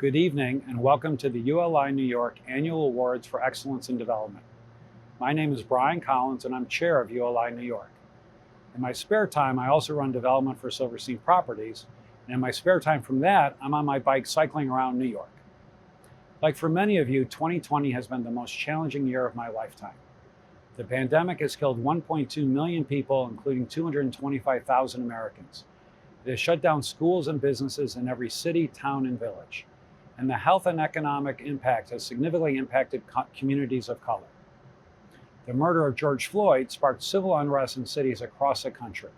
Good evening and welcome to the ULI New York Annual Awards for Excellence in Development. My name is Brian Collins and I'm chair of ULI New York. In my spare time, I also run development for Silverstein Properties, and in my spare time from that, I'm on my bike cycling around New York. Like for many of you, 2020 has been the most challenging year of my lifetime. The pandemic has killed 1.2 million people, including 225,000 Americans. It has shut down schools and businesses in every city, town, and village. And the health and economic impact has significantly impacted communities of color. The murder of George Floyd sparked civil unrest in cities across the country.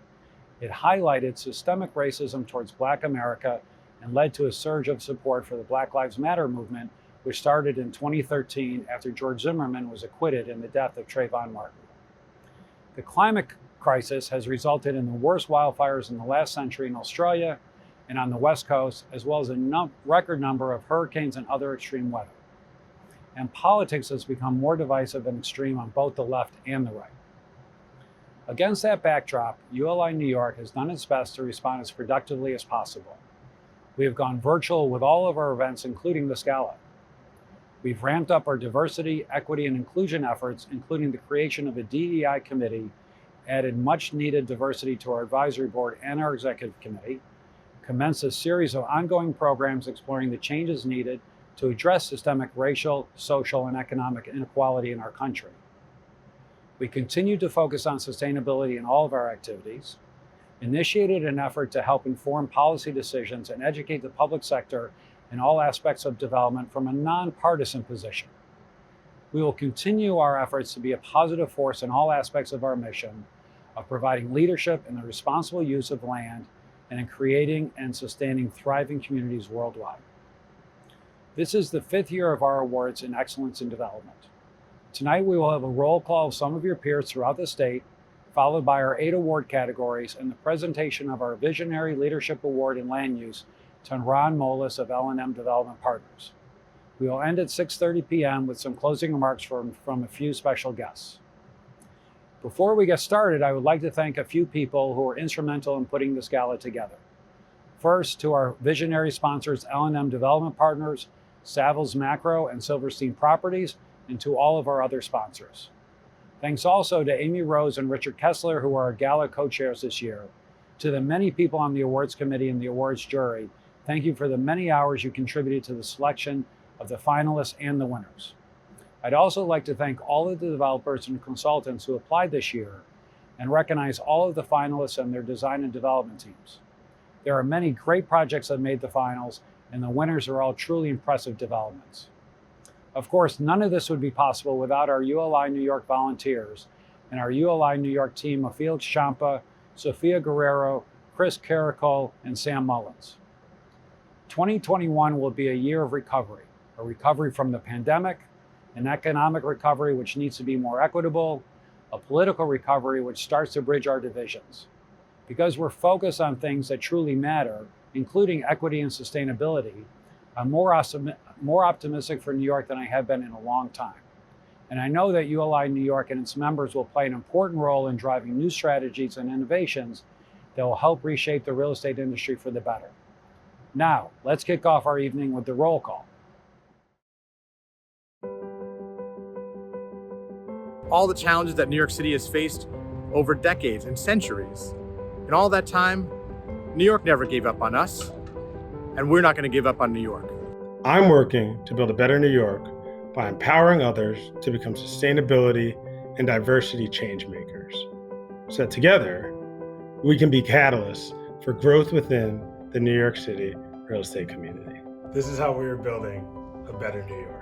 It highlighted systemic racism towards Black America and led to a surge of support for the Black Lives Matter movement, which started in 2013 after George Zimmerman was acquitted in the death of Trayvon Martin. The climate crisis has resulted in the worst wildfires in the last century in Australia and on the West Coast, as well as a record number of hurricanes and other extreme weather. And politics has become more divisive and extreme on both the left and the right. Against that backdrop, ULI New York has done its best to respond as productively as possible. We have gone virtual with all of our events, including this gala. We've ramped up our diversity, equity, and inclusion efforts, including the creation of a DEI committee, added much needed diversity to our advisory board and our executive committee, commenced a series of ongoing programs exploring the changes needed to address systemic racial, social, and economic inequality in our country. We continue to focus on sustainability in all of our activities, initiated an effort to help inform policy decisions and educate the public sector in all aspects of development from a nonpartisan position. We will continue our efforts to be a positive force in all aspects of our mission of providing leadership in the responsible use of land and in creating and sustaining thriving communities worldwide. This is the 5th year of our awards in excellence in development. Tonight we will have a roll call of some of your peers throughout the state, followed by our 8 award categories and the presentation of our Visionary Leadership Award in Land Use to Ron Molis of L&M Development Partners. We will end at 6:30 p.m. with some closing remarks from a few special guests. Before we get started, I would like to thank a few people who were instrumental in putting this gala together. First, to our visionary sponsors, L&M Development Partners, Savills Macro, and Silverstein Properties, and to all of our other sponsors. Thanks also to Amy Rose and Richard Kessler, who are our gala co-chairs this year. To the many people on the awards committee and the awards jury, thank you for the many hours you contributed to the selection of the finalists and the winners. I'd also like to thank all of the developers and consultants who applied this year and recognize all of the finalists and their design and development teams. There are many great projects that made the finals, and the winners are all truly impressive developments. Of course, none of this would be possible without our ULI New York volunteers and our ULI New York team of Felix Champa, Sophia Guerrero, Chris Caracol, and Sam Mullins. 2021 will be a year of recovery, a recovery from the pandemic, an economic recovery which needs to be more equitable, a political recovery which starts to bridge our divisions. Because we're focused on things that truly matter, including equity and sustainability, I'm more optimistic for New York than I have been in a long time. And I know that ULI New York and its members will play an important role in driving new strategies and innovations that will help reshape the real estate industry for the better. Now, let's kick off our evening with the roll call. All the challenges that New York City has faced over decades and centuries. In all that time, New York never gave up on us, and we're not going to give up on New York. I'm working to build a better New York by empowering others to become sustainability and diversity change makers, so that together we can be catalysts for growth within the New York City real estate community. This is how we are building a better New York.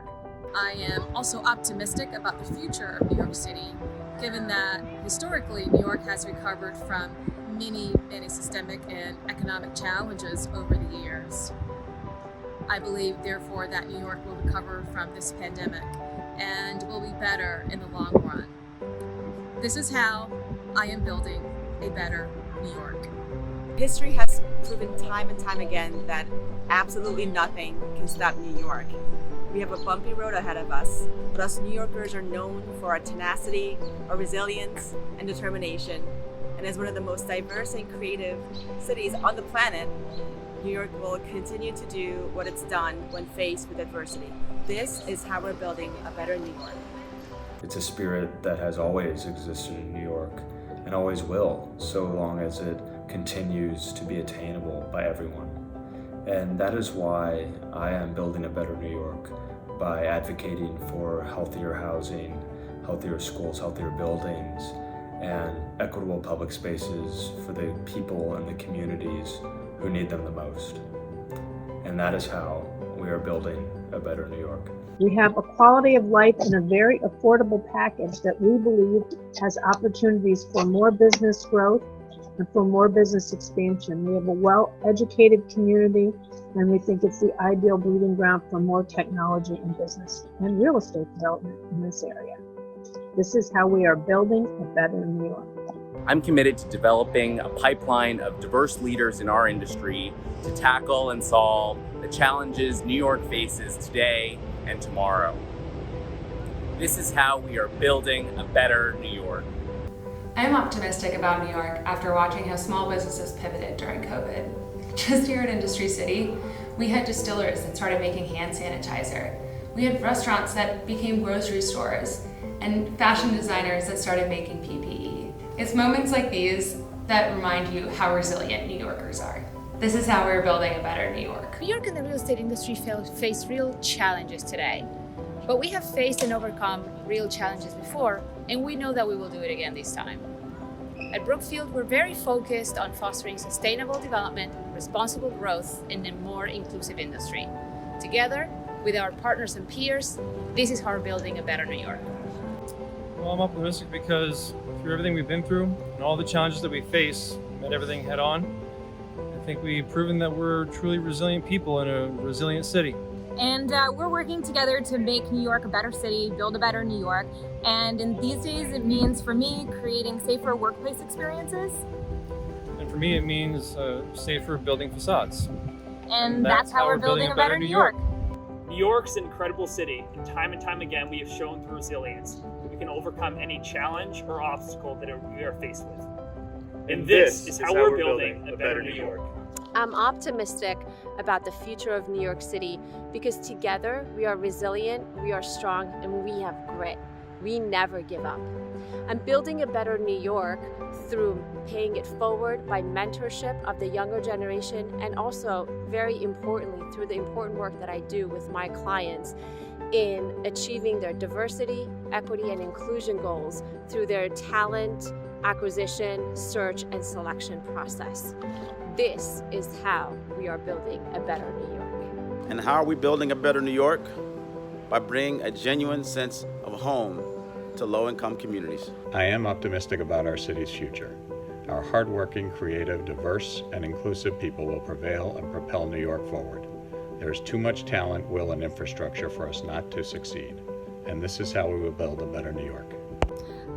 I am also optimistic about the future of New York City, given that historically New York has recovered from many systemic and economic challenges over the years. I believe, therefore, that New York will recover from this pandemic and will be better in the long run. This is how I am building a better New York. History has proven time and time again that absolutely nothing can stop New York. We have a bumpy road ahead of us, but us New Yorkers are known for our tenacity, our resilience, and determination. And as one of the most diverse and creative cities on the planet, New York will continue to do what it's done when faced with adversity. This is how we're building a better New York. It's a spirit that has always existed in New York and always will, so long as it continues to be attainable by everyone. And that is why I am building a better New York by advocating for healthier housing, healthier schools, healthier buildings, and equitable public spaces for the people and the communities who need them the most. And that is how we are building a better New York. We have a quality of life and a very affordable package that we believe has opportunities for more business growth and for more business expansion. We have a well-educated community, and we think it's the ideal breeding ground for more technology and business and real estate development in this area. This is how we are building a better New York. I'm committed to developing a pipeline of diverse leaders in our industry to tackle and solve the challenges New York faces today and tomorrow. This is how we are building a better New York. I'm optimistic about New York after watching how small businesses pivoted during COVID. Just here at Industry City, we had distillers that started making hand sanitizer. We had restaurants that became grocery stores and fashion designers that started making PPE. It's moments like these that remind you how resilient New Yorkers are. This is how we're building a better New York. New York and the real estate industry face real challenges today, but we have faced and overcome real challenges before, and we know that we will do it again this time. At Brookfield, we're very focused on fostering sustainable development, responsible growth, and a more inclusive industry. Together, with our partners and peers, this is how we're building a better New York. Well, I'm optimistic because through everything we've been through and all the challenges that we face, met everything head on. I think we've proven that we're truly resilient people in a resilient city. And we're working together to make New York a better city, build a better New York. And in these days, it means, for me, creating safer workplace experiences. And for me, it means safer building facades. And that's how we're building a better New York. New York's an incredible city, and time again, we have shown through resilience that we can overcome any challenge or obstacle that we are faced with. And this is how we're building a better New York. I'm optimistic about the future of New York City because together we are resilient, we are strong, and we have grit. We never give up. I'm building a better New York through paying it forward by mentorship of the younger generation, and also, very importantly, through the important work that I do with my clients in achieving their diversity, equity, and inclusion goals through their talent acquisition, search, and selection process. This is how we are building a better New York. And how are we building a better New York? By bringing a genuine sense of home to low-income communities. I am optimistic about our city's future. Our hardworking, creative, diverse, and inclusive people will prevail and propel New York forward. There is too much talent, will, and infrastructure for us not to succeed. And this is how we will build a better New York.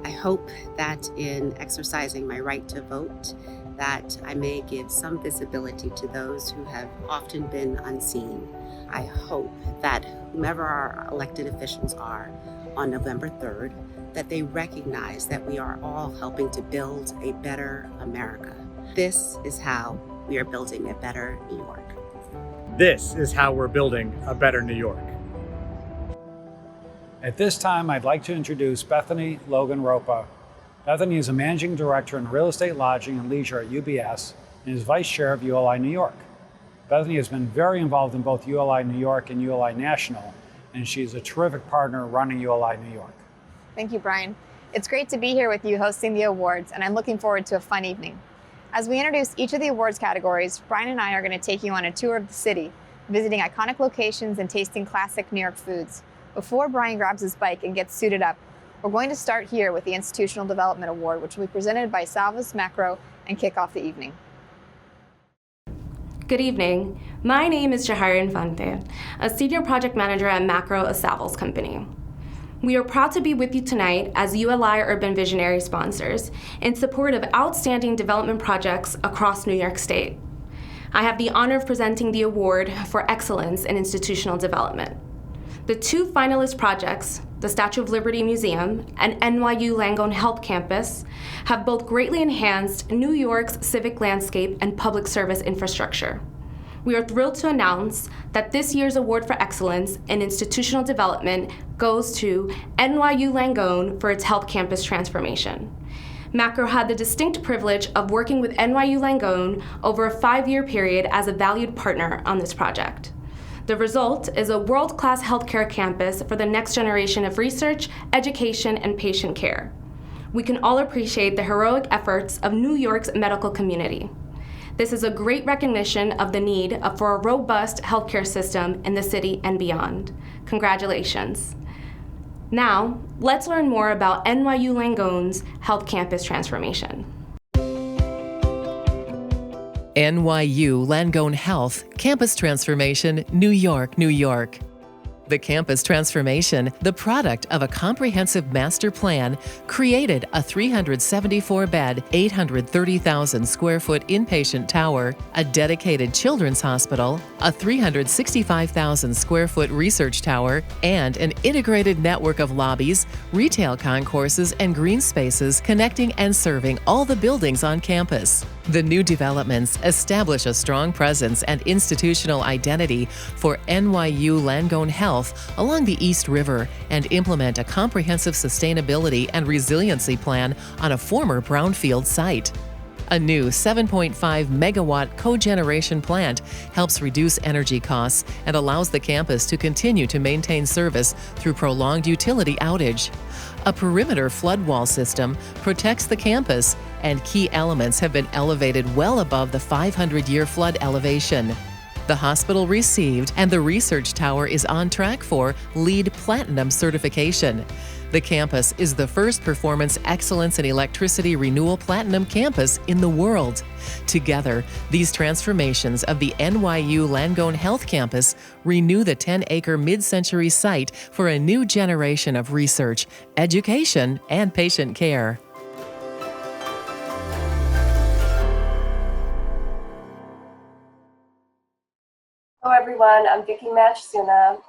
I hope that in exercising my right to vote, that I may give some visibility to those who have often been unseen. I hope that whomever our elected officials are on November 3rd, that they recognize that we are all helping to build a better America. This is how we are building a better New York. This is how we're building a better New York. At this time, I'd like to introduce Bethany Logan Ropa. Bethany is a managing director in real estate lodging and leisure at UBS and is vice chair of ULI New York. Bethany has been very involved in both ULI New York and ULI National, and she's a terrific partner running ULI New York. Thank you, Brian. It's great to be here with you hosting the awards, and I'm looking forward to a fun evening. As we introduce each of the awards categories, Brian and I are going to take you on a tour of the city, visiting iconic locations and tasting classic New York foods. Before Brian grabs his bike and gets suited up, we're going to start here with the Institutional Development Award, which will be presented by Salvas Macro and kick off the evening. Good evening. My name is Jahira Infante, a senior project manager at Macro, a Savills company. We are proud to be with you tonight as ULI Urban Visionary sponsors in support of outstanding development projects across New York State. I have the honor of presenting the award for excellence in institutional development. The two finalist projects, the Statue of Liberty Museum and NYU Langone Health Campus, have both greatly enhanced New York's civic landscape and public service infrastructure. we are thrilled to announce that this year's Award for Excellence in Institutional Development goes to NYU Langone for its health campus transformation. Macro had the distinct privilege of working with NYU Langone over a 5-year period as a valued partner on this project. The result is a world-class healthcare campus for the next generation of research, education, and patient care. We can all appreciate the heroic efforts of New York's medical community. This is a great recognition of the need for a robust healthcare system in the city and beyond. Congratulations. Now, let's learn more about NYU Langone's health campus transformation. NYU Langone Health Campus Transformation, New York, New York. The campus transformation, the product of a comprehensive master plan, created a 374-bed, 830,000 square foot inpatient tower, a dedicated children's hospital, a 365,000 square foot research tower, and an integrated network of lobbies, retail concourses, and green spaces connecting and serving all the buildings on campus. The new developments establish a strong presence and institutional identity for NYU Langone Health along the East River and implement a comprehensive sustainability and resiliency plan on a former brownfield site. A new 7.5 megawatt cogeneration plant helps reduce energy costs and allows the campus to continue to maintain service through prolonged utility outage. A perimeter flood wall system protects the campus, and key elements have been elevated well above the 500-year flood elevation. The hospital received, and the research tower is on track for, LEED Platinum certification. The campus is the first Performance Excellence in Electricity Renewal Platinum campus in the world. Together, these transformations of the NYU Langone Health Campus renew the 10-acre mid-century site for a new generation of research, education, and patient care. Hello everyone, I'm Vicki Matchsuna.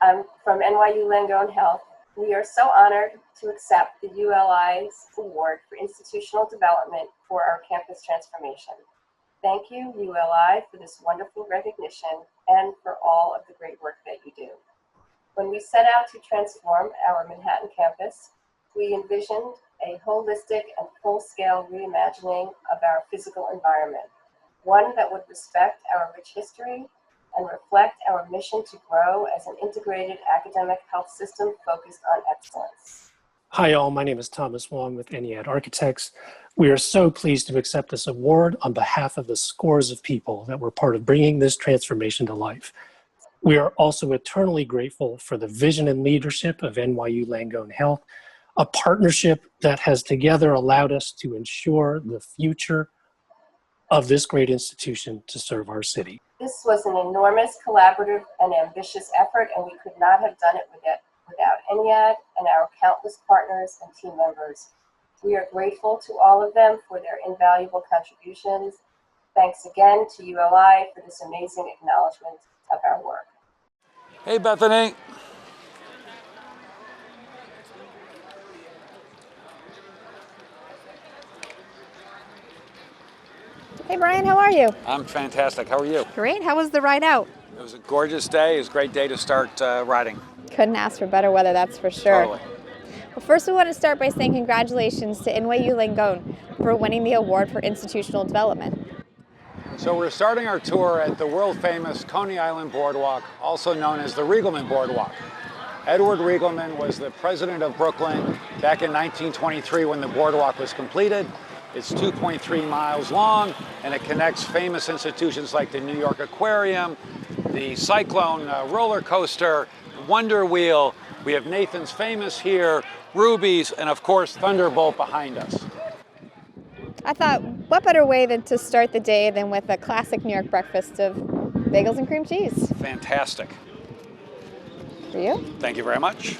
I'm from NYU Langone Health. We are so honored to accept the ULI's Award for Institutional Development for our campus transformation. Thank you, ULI, for this wonderful recognition and for all of the great work that you do. When we set out to transform our Manhattan campus, we envisioned a holistic and full-scale reimagining of our physical environment, one that would respect our rich history and reflect our mission to grow as an integrated academic health system focused on excellence. Hi all, my name is Thomas Wong with Ennead Architects. We are so pleased to accept this award on behalf of the scores of people that were part of bringing this transformation to life. We are also eternally grateful for the vision and leadership of NYU Langone Health, a partnership that has together allowed us to ensure the future of this great institution to serve our city. This was an enormous collaborative and ambitious effort, and we could not have done it without Ennead and our countless partners and team members. We are grateful to all of them for their invaluable contributions. Thanks again to ULI for this amazing acknowledgement of our work. Hey, Bethany. Hey Brian, how are you? I'm fantastic. How are you? Great. How was the ride out? It was a gorgeous day. It was a great day to start riding. Couldn't ask for better weather, that's for sure. Totally. Well, first we want to start by saying congratulations to NYU Langone for winning the award for institutional development. So we're starting our tour at the world-famous Coney Island Boardwalk, also known as the Riegelman Boardwalk. Edward Riegelman was the president of Brooklyn back in 1923 when the boardwalk was completed. It's 2.3 miles long, and it connects famous institutions like the New York Aquarium, the Cyclone roller coaster, Wonder Wheel. We have Nathan's Famous here, Ruby's, and of course, Thunderbolt behind us. I thought, what better way than to start the day than with a classic New York breakfast of bagels and cream cheese? Fantastic. For you? Thank you very much.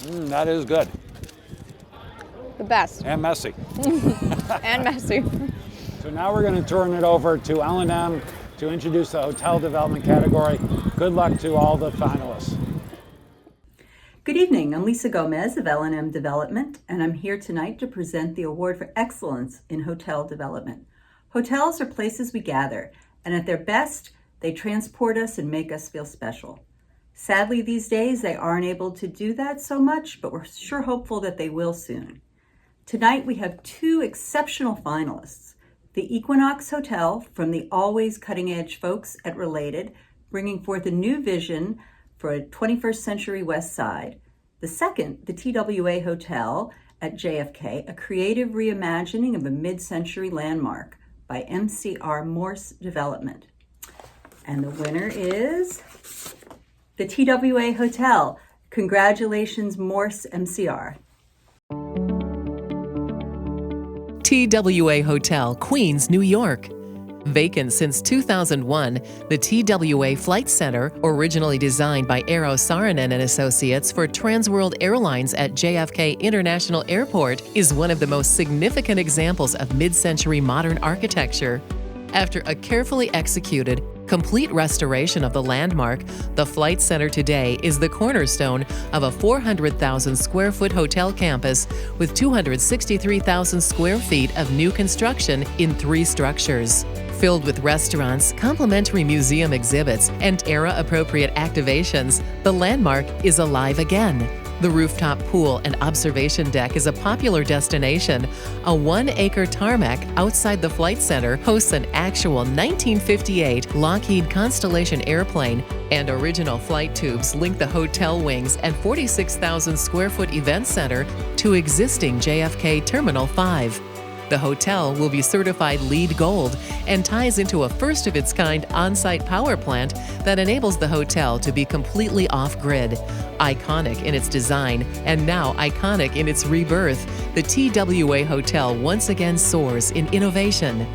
That is good. The best. And messy. And messy. So now we're going to turn it over to L&M to introduce the hotel development category. Good luck to all the finalists. Good evening. evening. I'm Lisa Gomez of L&M Development, and I'm here tonight to present the Award for Excellence in Hotel Development. Hotels are places we gather, and at their best, they transport us and make us feel special. Sadly, these days, they aren't able to do that so much, but we're sure hopeful that they will soon. Tonight, we have two exceptional finalists. The Equinox Hotel from the always cutting-edge folks at Related, bringing forth a new vision for a 21st century West Side. The second, the TWA Hotel at JFK, a creative reimagining of a mid-century landmark by MCR Morse Development. And the winner is the TWA Hotel. Congratulations, Morse MCR. TWA Hotel, Queens, New York. Vacant since 2001, the TWA Flight Center, originally designed by Eero Saarinen and Associates for Transworld Airlines at JFK International Airport, is one of the most significant examples of mid-century modern architecture. After a carefully executed, complete restoration of the landmark, the Flight Center today is the cornerstone of a 400,000 square foot hotel campus with 263,000 square feet of new construction in 3 structures. Filled with restaurants, complimentary museum exhibits, and era-appropriate activations, the landmark is alive again. The rooftop pool and observation deck is a popular destination. A 1-acre tarmac outside the Flight Center hosts an actual 1958 Lockheed Constellation airplane, and original flight tubes link the hotel wings and 46,000 square foot event center to existing JFK Terminal 5. The hotel will be certified LEED Gold and ties into a first-of-its-kind on-site power plant that enables the hotel to be completely off-grid. Iconic in its design and now iconic in its rebirth, the TWA Hotel once again soars in innovation.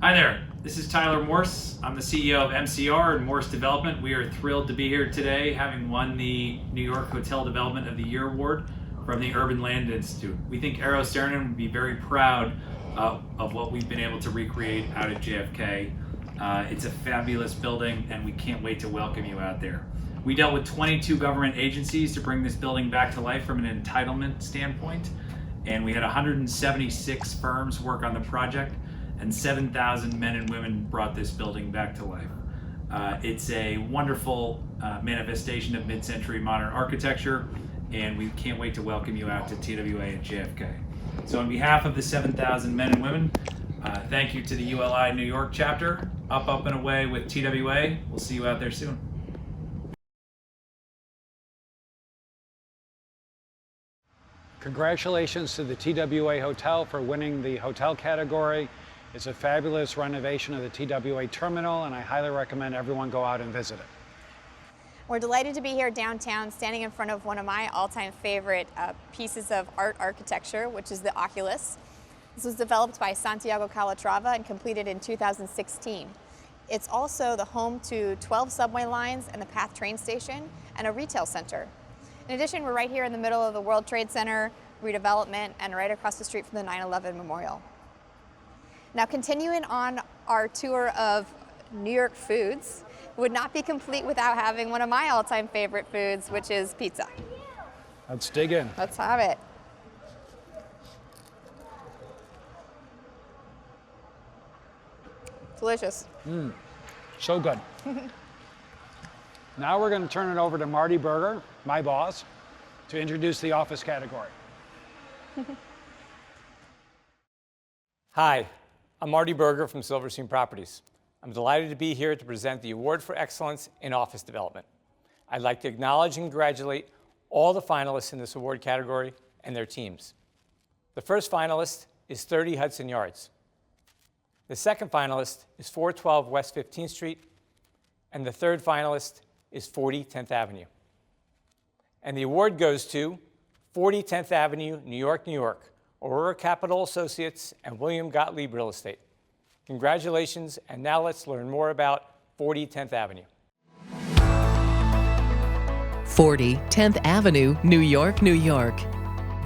Hi there, this is Tyler Morse. I'm the CEO of MCR and Morse Development. We are thrilled to be here today, having won the New York Hotel Development of the Year Award from the Urban Land Institute. We think Eero Saarinen would be very proud of what we've been able to recreate out at JFK. It's a fabulous building, and we can't wait to welcome you out there. We dealt with 22 government agencies to bring this building back to life from an entitlement standpoint, and we had 176 firms work on the project, and 7,000 men and women brought this building back to life. It's a wonderful manifestation of mid-century modern architecture, and we can't wait to welcome you out to TWA and JFK. So on behalf of the 7,000 men and women, thank you to the ULI New York chapter. Up, up, and away with TWA. We'll see you out there soon. Congratulations to the TWA Hotel for winning the hotel category. It's a fabulous renovation of the TWA terminal, and I highly recommend everyone go out and visit it. We're delighted to be here downtown, standing in front of one of my all-time favorite pieces of art architecture, which is the Oculus. This was developed by Santiago Calatrava and completed in 2016. It's also the home to 12 subway lines and the PATH train station and a retail center. In addition, we're right here in the middle of the World Trade Center redevelopment and right across the street from the 9/11 Memorial. Now, continuing on our tour of New York foods would not be complete without having one of my all-time favorite foods, which is pizza. Let's dig in. Let's have it. Delicious. So good. Now we're going to turn it over to Marty Berger, my boss, to introduce the office category. Hi, I'm Marty Berger from Silverstein Properties. I'm delighted to be here to present the Award for Excellence in Office Development. I'd like to acknowledge and congratulate all the finalists in this award category and their teams. The first finalist is 30 Hudson Yards. The second finalist is 412 West 15th Street, and the third finalist is 40 10th Avenue. And the award goes to 40 10th Avenue, New York, New York, Aurora Capital Associates and William Gottlieb Real Estate. Congratulations, and now let's learn more about 40 10th Avenue. 40 10th Avenue, New York, New York.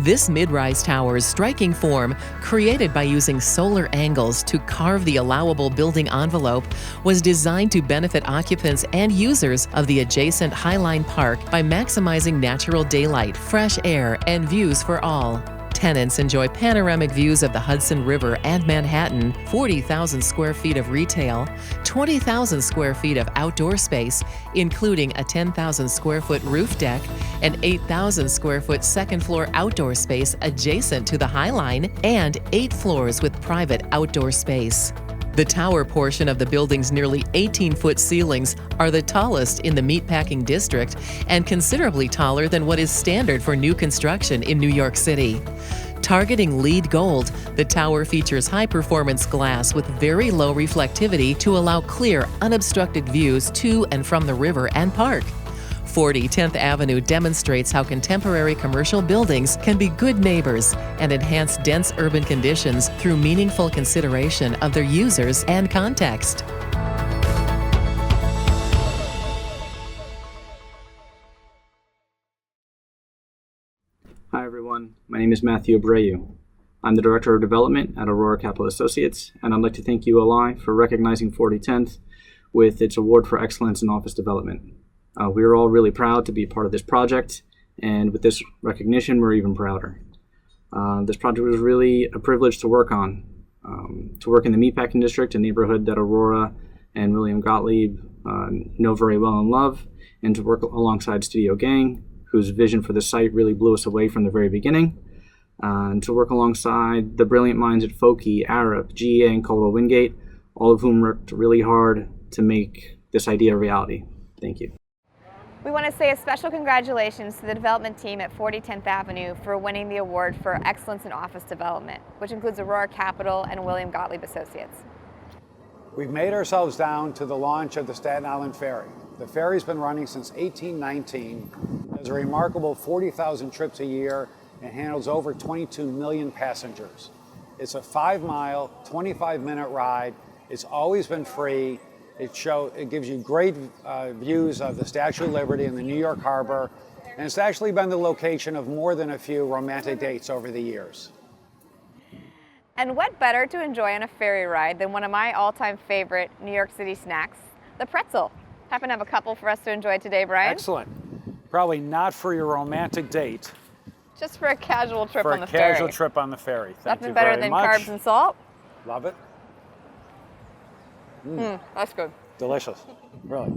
This mid-rise tower's striking form, created by using solar angles to carve the allowable building envelope, was designed to benefit occupants and users of the adjacent Highline Park by maximizing natural daylight, fresh air, and views for all. Tenants enjoy panoramic views of the Hudson River and Manhattan, 40,000 square feet of retail, 20,000 square feet of outdoor space, including a 10,000 square foot roof deck, an 8,000 square foot second floor outdoor space adjacent to the Highline, and 8 floors with private outdoor space. The tower portion of the building's nearly 18-foot ceilings are the tallest in the meatpacking district and considerably taller than what is standard for new construction in New York City. Targeting LEED Gold, the tower features high-performance glass with very low reflectivity to allow clear, unobstructed views to and from the river and park. 40 10th Avenue demonstrates how contemporary commercial buildings can be good neighbors and enhance dense urban conditions through meaningful consideration of their users and context. Hi everyone, my name is Matthew Abreu. I'm the Director of Development at Aurora Capital Associates, and I'd like to thank ULI for recognizing 40 10th with its Award for Excellence in Office Development. We are all really proud to be part of this project, and with this recognition, we're even prouder. This project was really a privilege to work on. To work in the Meatpacking District, a neighborhood that Aurora and William Gottlieb know very well and love, and to work alongside Studio Gang, whose vision for the site really blew us away from the very beginning, and to work alongside the brilliant minds at Foki, Arup, GEA, and Caldwell Wingate, all of whom worked really hard to make this idea a reality. Thank you. We want to say a special congratulations to the development team at 40 10th Avenue for winning the award for Excellence in Office Development, which includes Aurora Capital and William Gottlieb Associates. We've made ourselves down to the launch of the Staten Island Ferry. The ferry's been running since 1819, has a remarkable 40,000 trips a year, and handles over 22 million passengers. It's a 5-mile, 25-minute ride. It's always been free. It gives you great views of the Statue of Liberty and the New York Harbor, and it's actually been the location of more than a few romantic dates over the years. And what better to enjoy on a ferry ride than one of my all-time favorite New York City snacks, the pretzel. Happen to have a couple for us to enjoy today, Brian? Excellent. Probably not for your romantic date. Just for a casual trip on the ferry. For a casual trip on the ferry. Thank Nothing you better very than much. carbs and salt. Love it. That's good. Delicious, really.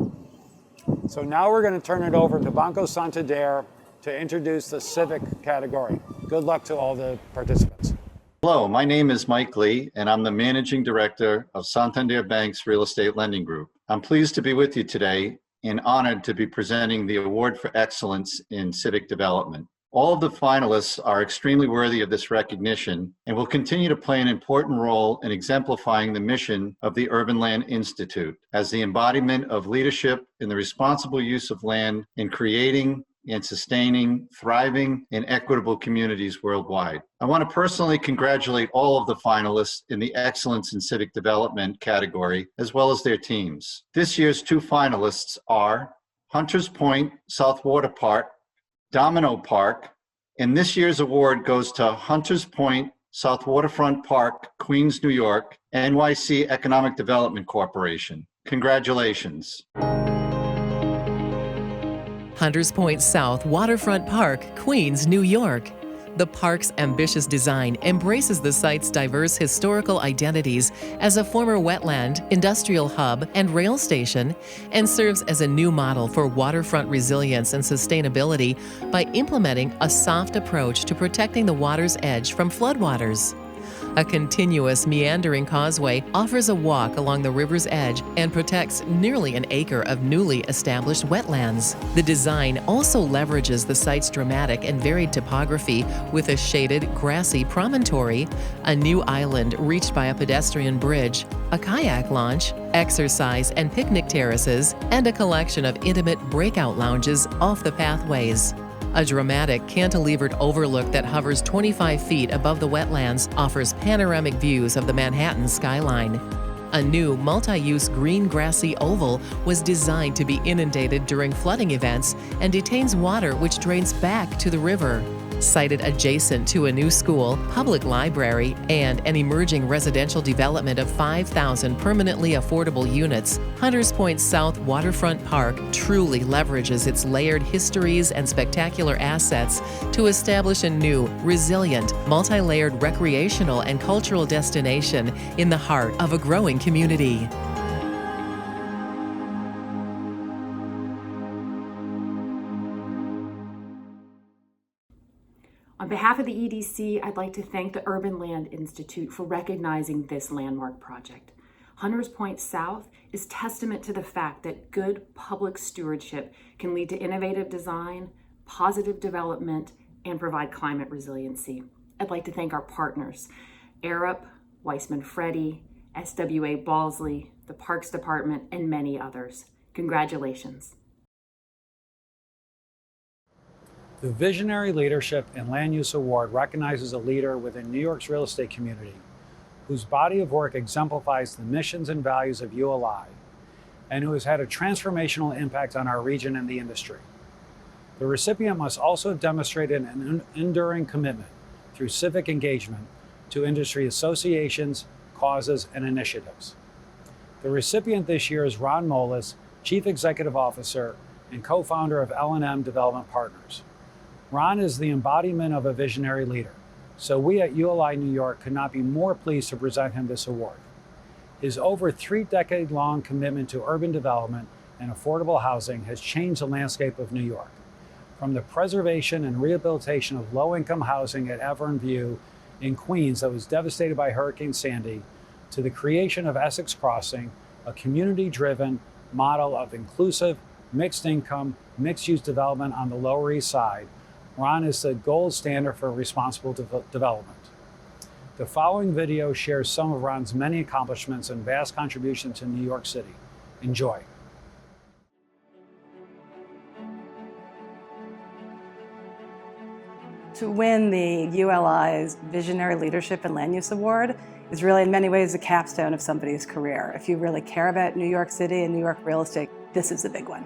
So now we're going to turn it over to Banco Santander to introduce the civic category. Good luck to all the participants. Hello, my name is Mike Lee, and I'm the Managing Director of Santander Bank's Real Estate Lending Group. I'm pleased to be with you today and honored to be presenting the Award for Excellence in Civic Development. All of the finalists are extremely worthy of this recognition and will continue to play an important role in exemplifying the mission of the Urban Land Institute as the embodiment of leadership in the responsible use of land in creating and sustaining thriving and equitable communities worldwide. I want to personally congratulate all of the finalists in the Excellence in Civic Development category, as well as their teams. This year's 2 finalists are Hunters Point South Water Park, Domino Park, and this year's award goes to Hunters Point South Waterfront Park, Queens, New York, NYC Economic Development Corporation. Congratulations. Hunters Point South Waterfront Park, Queens, New York. The park's ambitious design embraces the site's diverse historical identities as a former wetland, industrial hub, and rail station, and serves as a new model for waterfront resilience and sustainability by implementing a soft approach to protecting the water's edge from floodwaters. A continuous meandering causeway offers a walk along the river's edge and protects nearly an acre of newly established wetlands. The design also leverages the site's dramatic and varied topography with a shaded, grassy promontory, a new island reached by a pedestrian bridge, a kayak launch, exercise and picnic terraces, and a collection of intimate breakout lounges off the pathways. A dramatic cantilevered overlook that hovers 25 feet above the wetlands offers panoramic views of the Manhattan skyline. A new multi-use green grassy oval was designed to be inundated during flooding events and detains water which drains back to the river. Sited adjacent to a new school, public library, and an emerging residential development of 5,000 permanently affordable units, Hunters Point South Waterfront Park truly leverages its layered histories and spectacular assets to establish a new, resilient, multi-layered recreational and cultural destination in the heart of a growing community. On behalf of the EDC, I'd like to thank the Urban Land Institute for recognizing this landmark project. Hunters Point South is testament to the fact that good public stewardship can lead to innovative design, positive development, and provide climate resiliency. I'd like to thank our partners, Arup, Weissman Freddie, SWA Balsley, the Parks Department, and many others. Congratulations. The Visionary Leadership and Land Use Award recognizes a leader within New York's real estate community whose body of work exemplifies the missions and values of ULI and who has had a transformational impact on our region and the industry. The recipient must also have demonstrated an enduring commitment through civic engagement to industry associations, causes, and initiatives. The recipient this year is Ron Moelis, Chief Executive Officer and co-founder of L&M Development Partners. Ron is the embodiment of a visionary leader, so we at ULI New York could not be more pleased to present him this award. His over 3-decade-long commitment to urban development and affordable housing has changed the landscape of New York. From the preservation and rehabilitation of low-income housing at Evern View in Queens that was devastated by Hurricane Sandy, to the creation of Essex Crossing, a community-driven model of inclusive, mixed-income, mixed-use development on the Lower East Side, Ron is the gold standard for responsible development. The following video shares some of Ron's many accomplishments and vast contributions to New York City. Enjoy. To win the ULI's Visionary Leadership and Land Use Award is really in many ways the capstone of somebody's career. If you really care about New York City and New York real estate, this is the big one.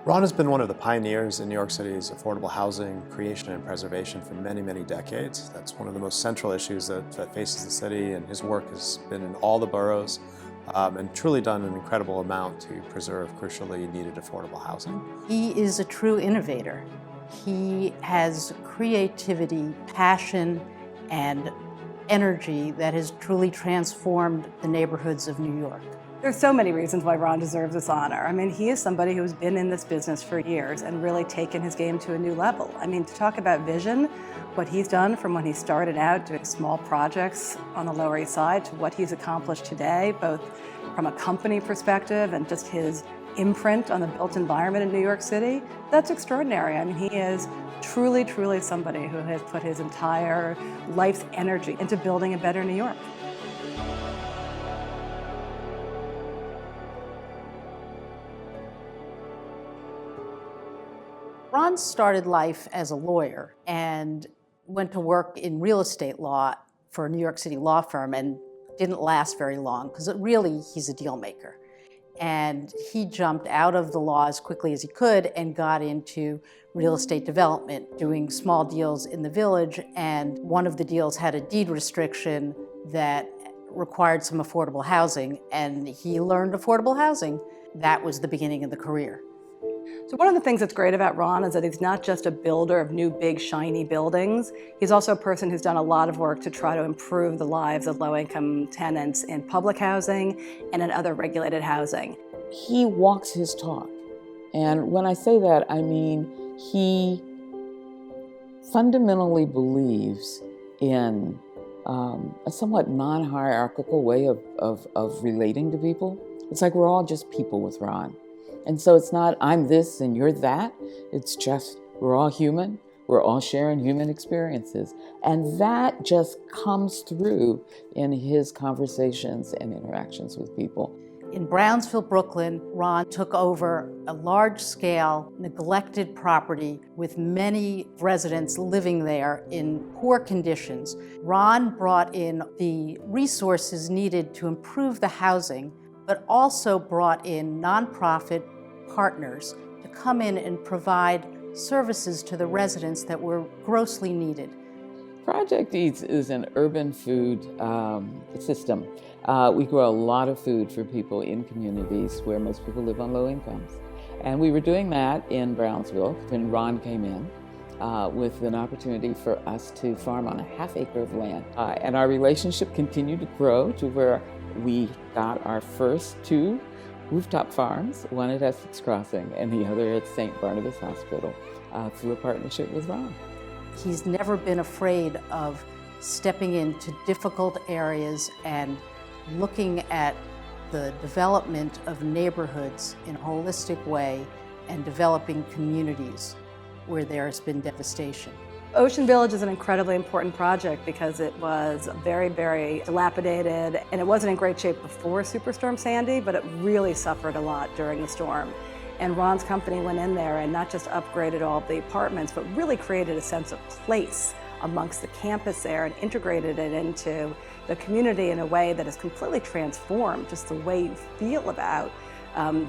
Ron has been one of the pioneers in New York City's affordable housing creation and preservation for many, many decades. That's one of the most central issues that faces the city, and his work has been in all the boroughs and truly done an incredible amount to preserve crucially needed affordable housing. He is a true innovator. He has creativity, passion, and energy that has truly transformed the neighborhoods of New York. There's so many reasons why Ron deserves this honor. I mean, he is somebody who's been in this business for years and really taken his game to a new level. I mean, to talk about vision, what he's done from when he started out doing small projects on the Lower East Side to what he's accomplished today, both from a company perspective and just his imprint on the built environment in New York City, that's extraordinary. I mean, he is truly, truly somebody who has put his entire life's energy into building a better New York. Ron started life as a lawyer and went to work in real estate law for a New York City law firm and didn't last very long because really he's a deal maker. And he jumped out of the law as quickly as he could and got into real estate development, doing small deals in the Village. And one of the deals had a deed restriction that required some affordable housing, and he learned affordable housing. That was the beginning of the career. So one of the things that's great about Ron is that he's not just a builder of new, big, shiny buildings. He's also a person who's done a lot of work to try to improve the lives of low-income tenants in public housing and in other regulated housing. He walks his talk. And when I say that, I mean he fundamentally believes in a somewhat non-hierarchical way of relating to people. It's like we're all just people with Ron. And so it's not, I'm this and you're that. It's just, we're all human. We're all sharing human experiences. And that just comes through in his conversations and interactions with people. In Brownsville, Brooklyn, Ron took over a large-scale, neglected property with many residents living there in poor conditions. Ron brought in the resources needed to improve the housing, but also brought in nonprofit partners to come in and provide services to the residents that were grossly needed. Project Eats is an urban food system. We grow a lot of food for people in communities where most people live on low incomes. And we were doing that in Brownsville when Ron came in with an opportunity for us to farm on a ½ acre of land. And our relationship continued to grow to where we got our first 2 rooftop farms, one at Essex Crossing and the other at St. Barnabas Hospital, through a partnership with Ron. He's never been afraid of stepping into difficult areas and looking at the development of neighborhoods in a holistic way and developing communities where there has been devastation. Ocean Village is an incredibly important project because it was very, very dilapidated and it wasn't in great shape before Superstorm Sandy, but it really suffered a lot during the storm. And Ron's company went in there and not just upgraded all the apartments, but really created a sense of place amongst the campus there and integrated it into the community in a way that has completely transformed just the way you feel about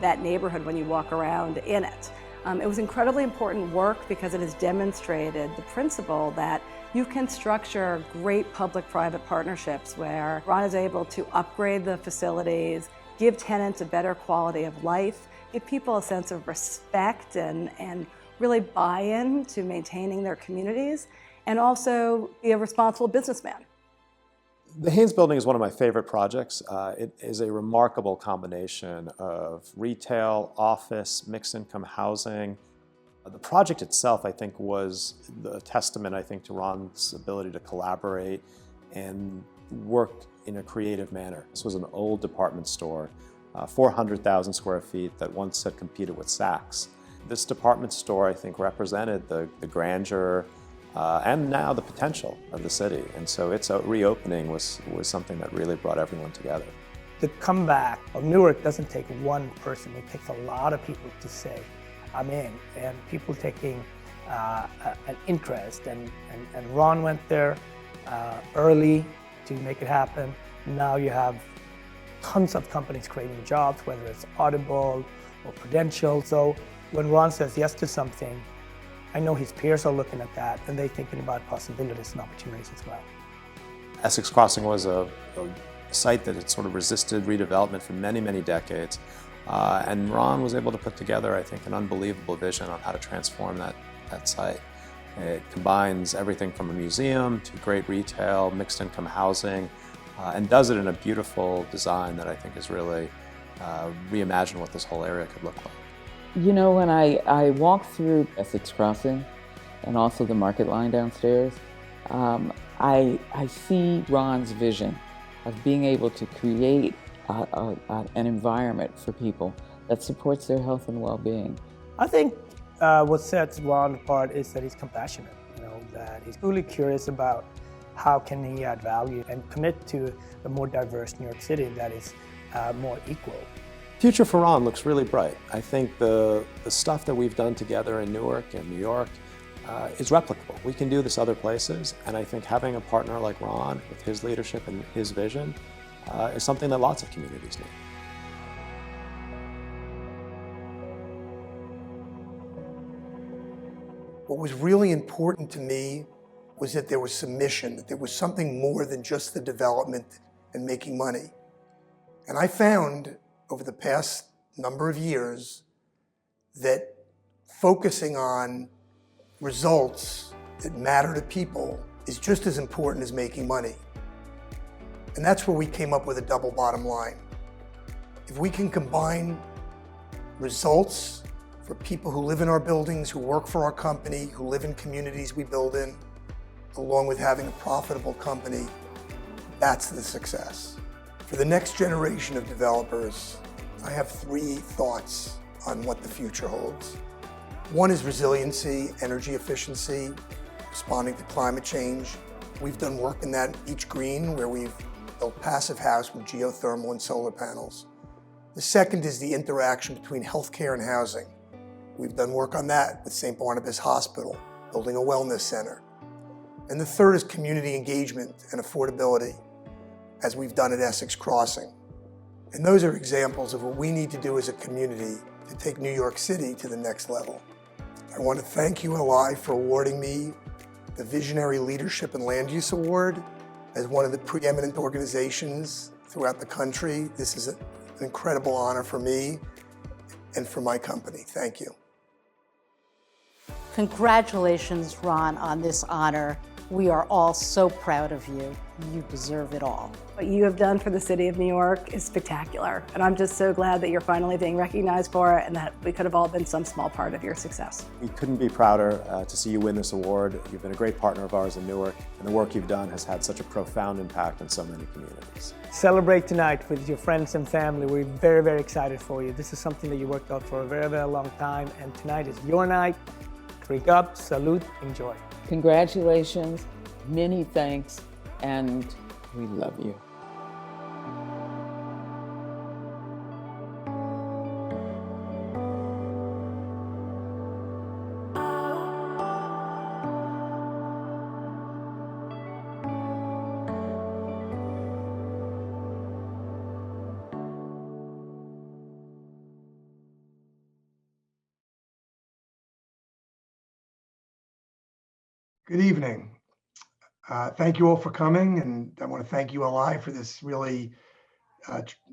that neighborhood when you walk around in it. It was incredibly important work because it has demonstrated the principle that you can structure great public-private partnerships where Ron is able to upgrade the facilities, give tenants a better quality of life, give people a sense of respect and really buy-in to maintaining their communities, and also be a responsible businessman. The Haynes Building is one of my favorite projects. It is a remarkable combination of retail, office, mixed-income housing. The project itself, I think, was the testament, to Ron's ability to collaborate and work in a creative manner. This was an old department store, 400,000 square feet that once had competed with Saks. This department store, I think, represented the grandeur and now the potential of the city. And so its reopening was something that really brought everyone together. The comeback of Newark doesn't take one person. It takes a lot of people to say, I'm in, and people taking an interest. And Ron went there early to make it happen. Now you have tons of companies creating jobs, whether it's Audible or Prudential. So when Ron says yes to something, I know his peers are looking at that and they're thinking about possibilities and opportunities as well. Essex Crossing was a site that had sort of resisted redevelopment for many, many decades. And Ron was able to put together, I think, an unbelievable vision on how to transform that site. It combines everything from a museum to great retail, mixed income housing, and does it in a beautiful design that I think has really reimagined what this whole area could look like. You know, when I walk through Essex Crossing and also the Market Line downstairs, I see Ron's vision of being able to create an environment for people that supports their health and well-being. I think what sets Ron apart is that he's compassionate, that he's really curious about how can he add value and commit to a more diverse New York City that is more equal. Future for Ron looks really bright. I think the stuff that we've done together in Newark and New York is replicable. We can do this other places, and I think having a partner like Ron with his leadership and his vision is something that lots of communities need. What was really important to me was that there was some mission, that there was something more than just the development and making money. And I found over the past number of years that focusing on results that matter to people is just as important as making money. And that's where we came up with a double bottom line. If we can combine results for people who live in our buildings, who work for our company, who live in communities we build in, along with having a profitable company, that's the success. For the next generation of developers, I have 3 thoughts on what the future holds. One is resiliency, energy efficiency, responding to climate change. We've done work in that Beach Green, where we've built passive house with geothermal and solar panels. The second is the interaction between healthcare and housing. We've done work on that with St. Barnabas Hospital, building a wellness center. And the third is community engagement and affordability, as we've done at Essex Crossing. And those are examples of what we need to do as a community to take New York City to the next level. I want to thank ULI for awarding me the Visionary Leadership and Land Use Award as one of the preeminent organizations throughout the country. This is an incredible honor for me and for my company. Thank you. Congratulations, Ron, on this honor. We are all so proud of you. You deserve it all. What you have done for the city of New York is spectacular, and I'm just so glad that you're finally being recognized for it and that we could have all been some small part of your success. We couldn't be prouder to see you win this award. You've been a great partner of ours in Newark, and the work you've done has had such a profound impact on so many communities. Celebrate tonight with your friends and family. We're very, very excited for you. This is something that you worked out for a very, very long time, and tonight is your night. Drink up, salute, enjoy. Congratulations, many thanks, and we love you. Good evening. Thank you all for coming, and I want to thank ULI for this really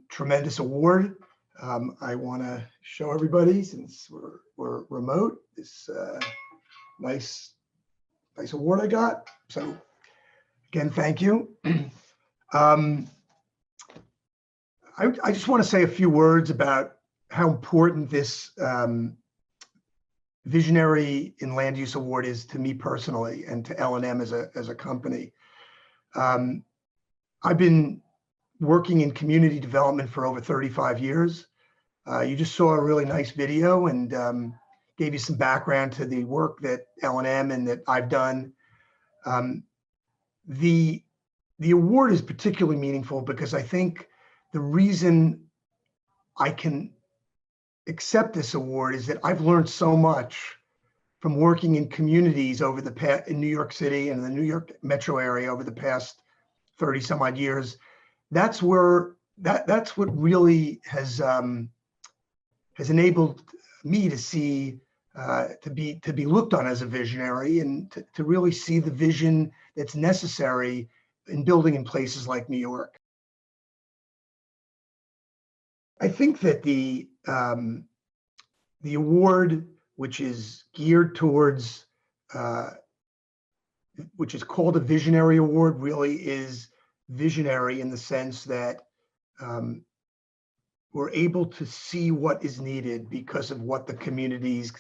tremendous award. I want to show everybody, since we're remote, this nice award I got. So again, thank you. I just want to say a few words about how important this Visionary in Land Use Award is to me personally and to L&M as a company. I've been working in community development for over 35 years. You just saw a really nice video and gave you some background to the work that L&M and that I've done. The award is particularly meaningful because I think the reason I can accept this award is that I've learned so much from working in communities over the past in New York City and the New York metro area over the past 30 some odd years. That's where that's what really has enabled me to see to be looked on as a visionary and to really see the vision that's necessary in building in places like New York. I think that the award, which is geared towards, which is called a Visionary Award, really is visionary in the sense that we're able to see what is needed because of what the communities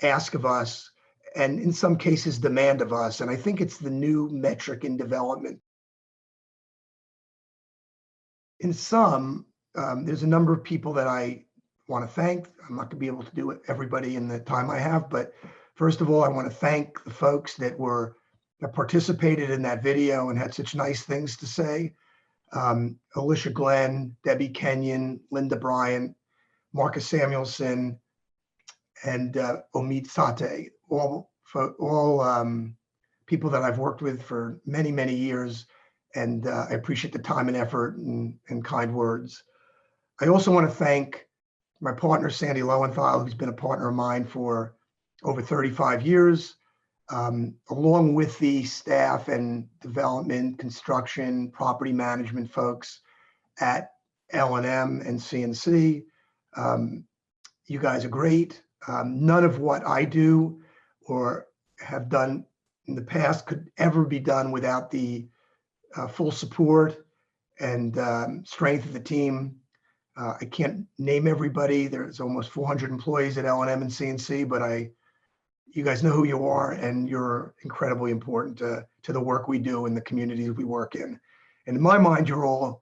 ask of us, and in some cases demand of us. And I think it's the new metric in development. In sum, there's a number of people that I want to thank. I'm not going to be able to do it everybody in the time I have, but first of all, I want to thank the folks that participated in that video and had such nice things to say. Alicia Glenn, Debbie Kenyon, Linda Bryant, Marcus Samuelson, and Omid Sateh, all people that I've worked with for many, many years. And I appreciate the time and effort and kind words. I also want to thank my partner, Sandy Lowenthal, who's been a partner of mine for over 35 years, along with the staff and development, construction, property management folks at L&M and CNC. You guys are great. None of what I do or have done in the past could ever be done without the full support and strength of the team. I can't name everybody. There's almost 400 employees at L&M and CNC, but you guys know who you are, and you're incredibly important to the work we do in the communities we work in. And in my mind, you're all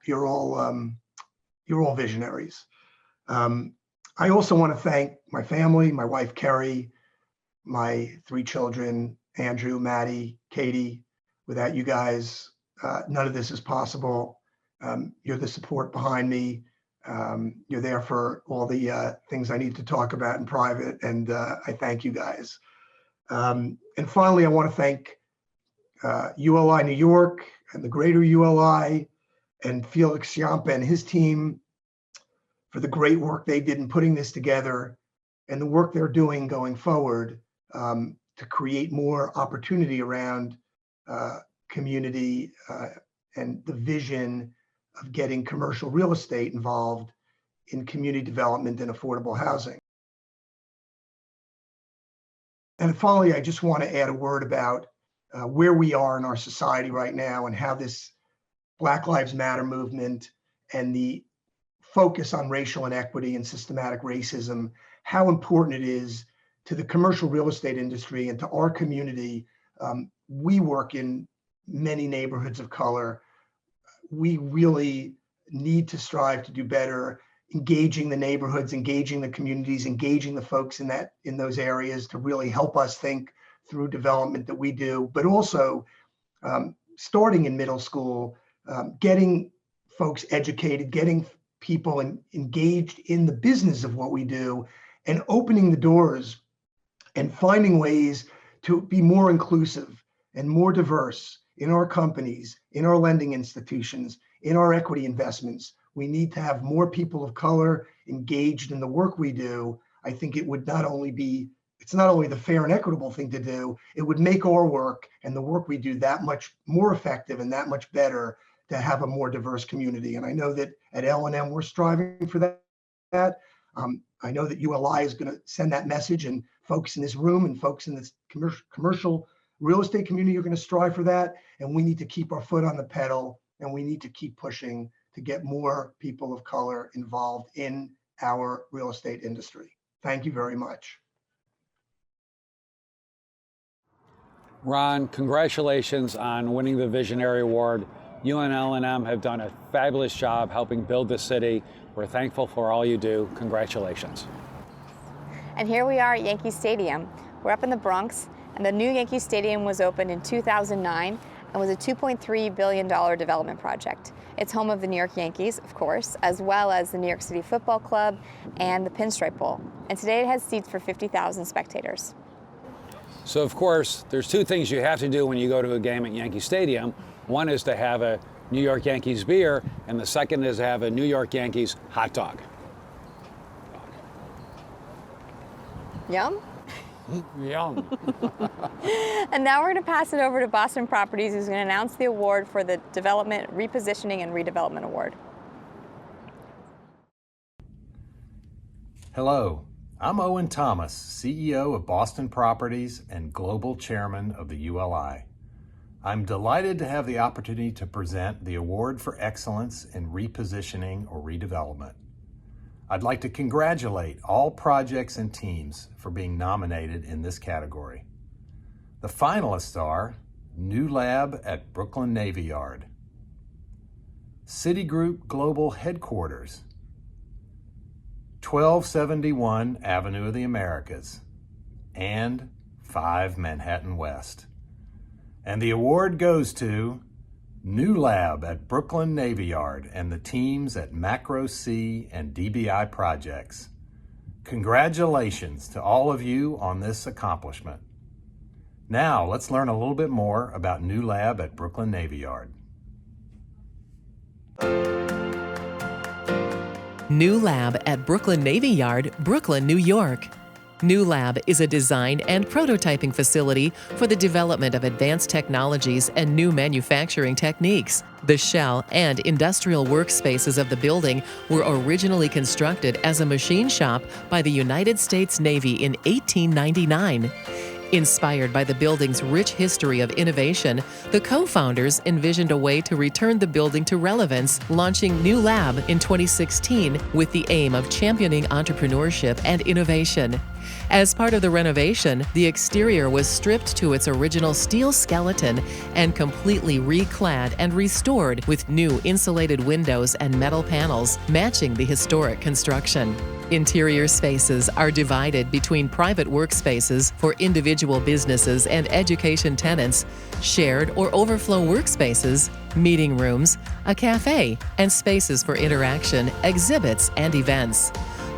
visionaries. I also want to thank my family, my wife Kerry, my 3 children, Andrew, Maddie, Katie. Without you guys, none of this is possible. You're the support behind me. You're there for all the things I need to talk about in private, and I thank you guys. And finally, I want to thank ULI New York and the greater ULI and Felix Ciampa and his team for the great work they did in putting this together. and the work they're doing going forward to create more opportunity around community and the vision of getting commercial real estate involved in community development and affordable housing. And finally, I just want to add a word about where we are in our society right now and how this Black Lives Matter movement and the focus on racial inequity and systematic racism, how important it is to the commercial real estate industry and to our community. We work in many neighborhoods of color. We really need to strive to do better, engaging the neighborhoods, engaging the communities, engaging the folks in those areas to really help us think through development that we do, but also starting in middle school, getting folks educated, getting people engaged in the business of what we do, and opening the doors and finding ways to be more inclusive and more diverse in our companies, in our lending institutions, in our equity investments. We need to have more people of color engaged in the work we do. I think it would not only be, it's not only the fair and equitable thing to do, it would make our work and the work we do that much more effective and that much better to have a more diverse community. And I know that at L&M, we're striving for that. I know that ULI is going to send that message, and folks in this room and folks in this commercial real estate community are going to strive for that. And we need to keep our foot on the pedal, and we need to keep pushing to get more people of color involved in our real estate industry. Thank you very much. Ron, congratulations on winning the Visionary Award. You and L&M have done a fabulous job helping build the city. We're thankful for all you do. Congratulations. And here we are at Yankee Stadium. We're up in the Bronx, and the new Yankee Stadium was opened in 2009 and was a $2.3 billion development project. It's home of the New York Yankees, of course, as well as the New York City Football Club and the Pinstripe Bowl. And today it has seats for 50,000 spectators. So, of course, there's two things you have to do when you go to a game at Yankee Stadium. One is to have a New York Yankees beer, and the second is to have a New York Yankees hot dog. Yum? Yum. And now we're going to pass it over to Boston Properties, who's going to announce the award for the Development, Repositioning, and Redevelopment Award. Hello, I'm Owen Thomas, CEO of Boston Properties and Global Chairman of the ULI. I'm delighted to have the opportunity to present the Award for Excellence in Repositioning or Redevelopment. I'd like to congratulate all projects and teams for being nominated in this category. The finalists are New Lab at Brooklyn Navy Yard, Citigroup Global Headquarters, 1271 Avenue of the Americas, and 5 Manhattan West. And the award goes to New Lab at Brooklyn Navy Yard and the teams at Macro C and DBI Projects. Congratulations to all of you on this accomplishment. Now let's learn a little bit more about New Lab at Brooklyn Navy Yard. New Lab at Brooklyn Navy Yard, Brooklyn, New York. New Lab is a design and prototyping facility for the development of advanced technologies and new manufacturing techniques. The shell and industrial workspaces of the building were originally constructed as a machine shop by the United States Navy in 1899. Inspired by the building's rich history of innovation, the co-founders envisioned a way to return the building to relevance, launching New Lab in 2016 with the aim of championing entrepreneurship and innovation. As part of the renovation, the exterior was stripped to its original steel skeleton and completely reclad and restored with new insulated windows and metal panels matching the historic construction. Interior spaces are divided between private workspaces for individual businesses and education tenants, shared or overflow workspaces, meeting rooms, a cafe, and spaces for interaction, exhibits, and events.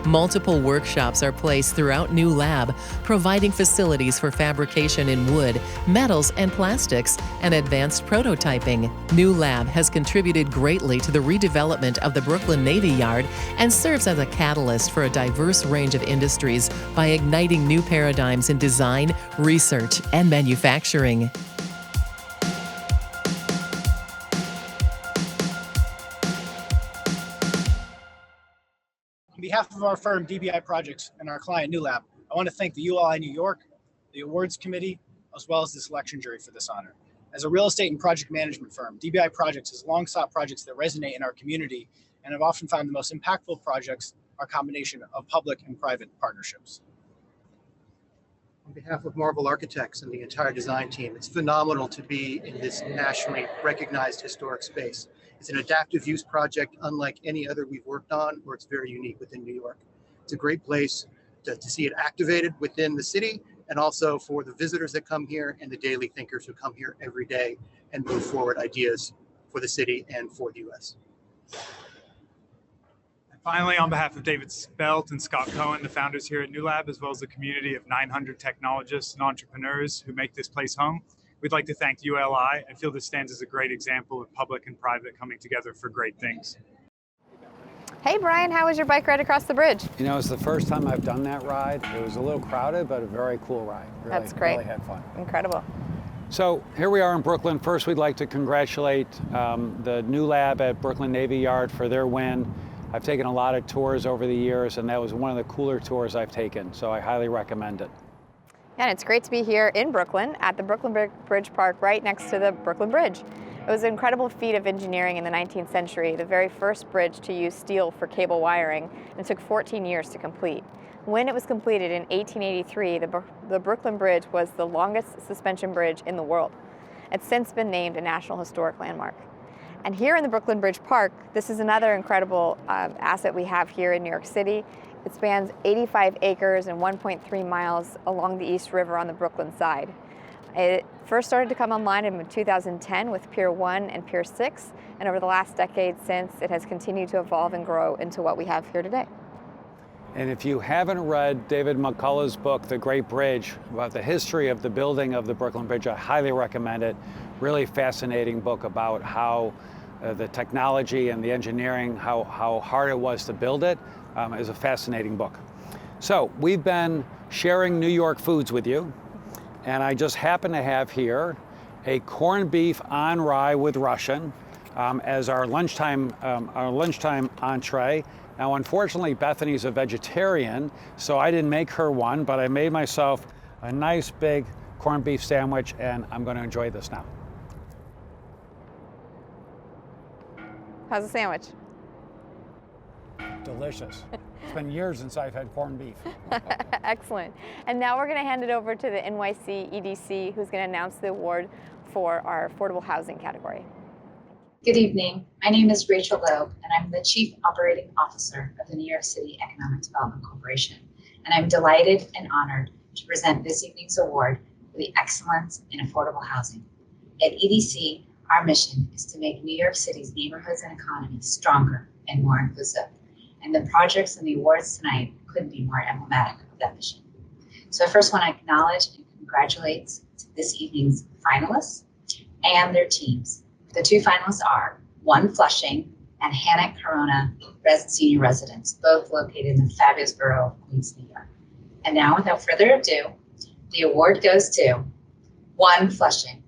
Multiple workshops are placed throughout New Lab, providing facilities for fabrication in wood, metals, and plastics, and advanced prototyping. New Lab has contributed greatly to the redevelopment of the Brooklyn Navy Yard and serves as a catalyst for a diverse range of industries by igniting new paradigms in design, research, and manufacturing. On behalf of our firm, DBI Projects, and our client, New Lab, I want to thank the ULI New York, the awards committee, as well as the selection jury for this honor. As a real estate and project management firm, DBI Projects has long sought projects that resonate in our community and have often found the most impactful projects are a combination of public and private partnerships. On behalf of Marble Architects and the entire design team, it's phenomenal to be in this nationally recognized historic space. It's an adaptive use project unlike any other we've worked on, or it's very unique within New York. It's a great place to see it activated within the city, and also for the visitors that come here and the daily thinkers who come here every day and move forward ideas for the city and for the U.S. And finally, on behalf of David Spelt and Scott Cohen, the founders here at New Lab, as well as the community of 900 technologists and entrepreneurs who make this place home, we'd like to thank ULI. I feel this stands as a great example of public and private coming together for great things. Hey Brian, how was your bike ride across the bridge? You know, it's the first time I've done that ride. It was a little crowded, but a very cool ride. Really, That's great. Really had fun. Incredible. So here we are in Brooklyn. First, we'd like to congratulate the New Lab at Brooklyn Navy Yard for their win. I've taken a lot of tours over the years, and that was one of the cooler tours I've taken, so I highly recommend it. And it's great to be here in Brooklyn at the Brooklyn Bridge Park right next to the Brooklyn Bridge. It was an incredible feat of engineering in the 19th century, the very first bridge to use steel for cable wiring, and it took 14 years to complete. When it was completed in 1883, the Brooklyn Bridge was the longest suspension bridge in the world. It's since been named a National Historic Landmark. And here in the Brooklyn Bridge Park, this is another incredible asset we have here in New York City. It spans 85 acres and 1.3 miles along the East River on the Brooklyn side. It first started to come online in 2010 with Pier 1 and Pier 6, and over the last decade since, it has continued to evolve and grow into what we have here today. And if you haven't read David McCullough's book, The Great Bridge, about the history of the building of the Brooklyn Bridge, I highly recommend it. Really fascinating book about how the technology and the engineering, how hard it was to build it. Is a fascinating book. So we've been sharing New York foods with you, and I just happen to have here a corned beef on rye with Russian as our lunchtime entree. Now, unfortunately, Bethany's a vegetarian, so I didn't make her one, but I made myself a nice big corned beef sandwich, and I'm going to enjoy this now. How's the sandwich? Delicious. It's been years since I've had corned beef. Excellent. And now we're going to hand it over to the NYC EDC, who's going to announce the award for our affordable housing category. Good evening. My name is Rachel Loeb, and I'm the Chief Operating Officer of the New York City Economic Development Corporation. And I'm delighted and honored to present this evening's award for the excellence in affordable housing. At EDC, our mission is to make New York City's neighborhoods and economy stronger and more inclusive. And the projects and the awards tonight couldn't be more emblematic of that mission. So I first want to acknowledge and congratulate this evening's finalists and their teams. The two finalists are One Flushing and Hannah Corona Senior Residence, both located in the fabulous borough of Queens, New York. And now, without further ado, the award goes to One Flushing,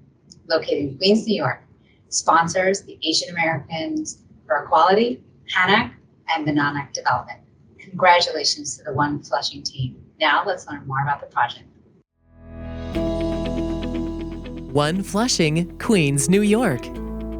located in Queens, New York, sponsors the Asian Americans for Equality, HANAC, and Menominee Development. Congratulations to the One Flushing team. Now let's learn more about the project. One Flushing, Queens, New York.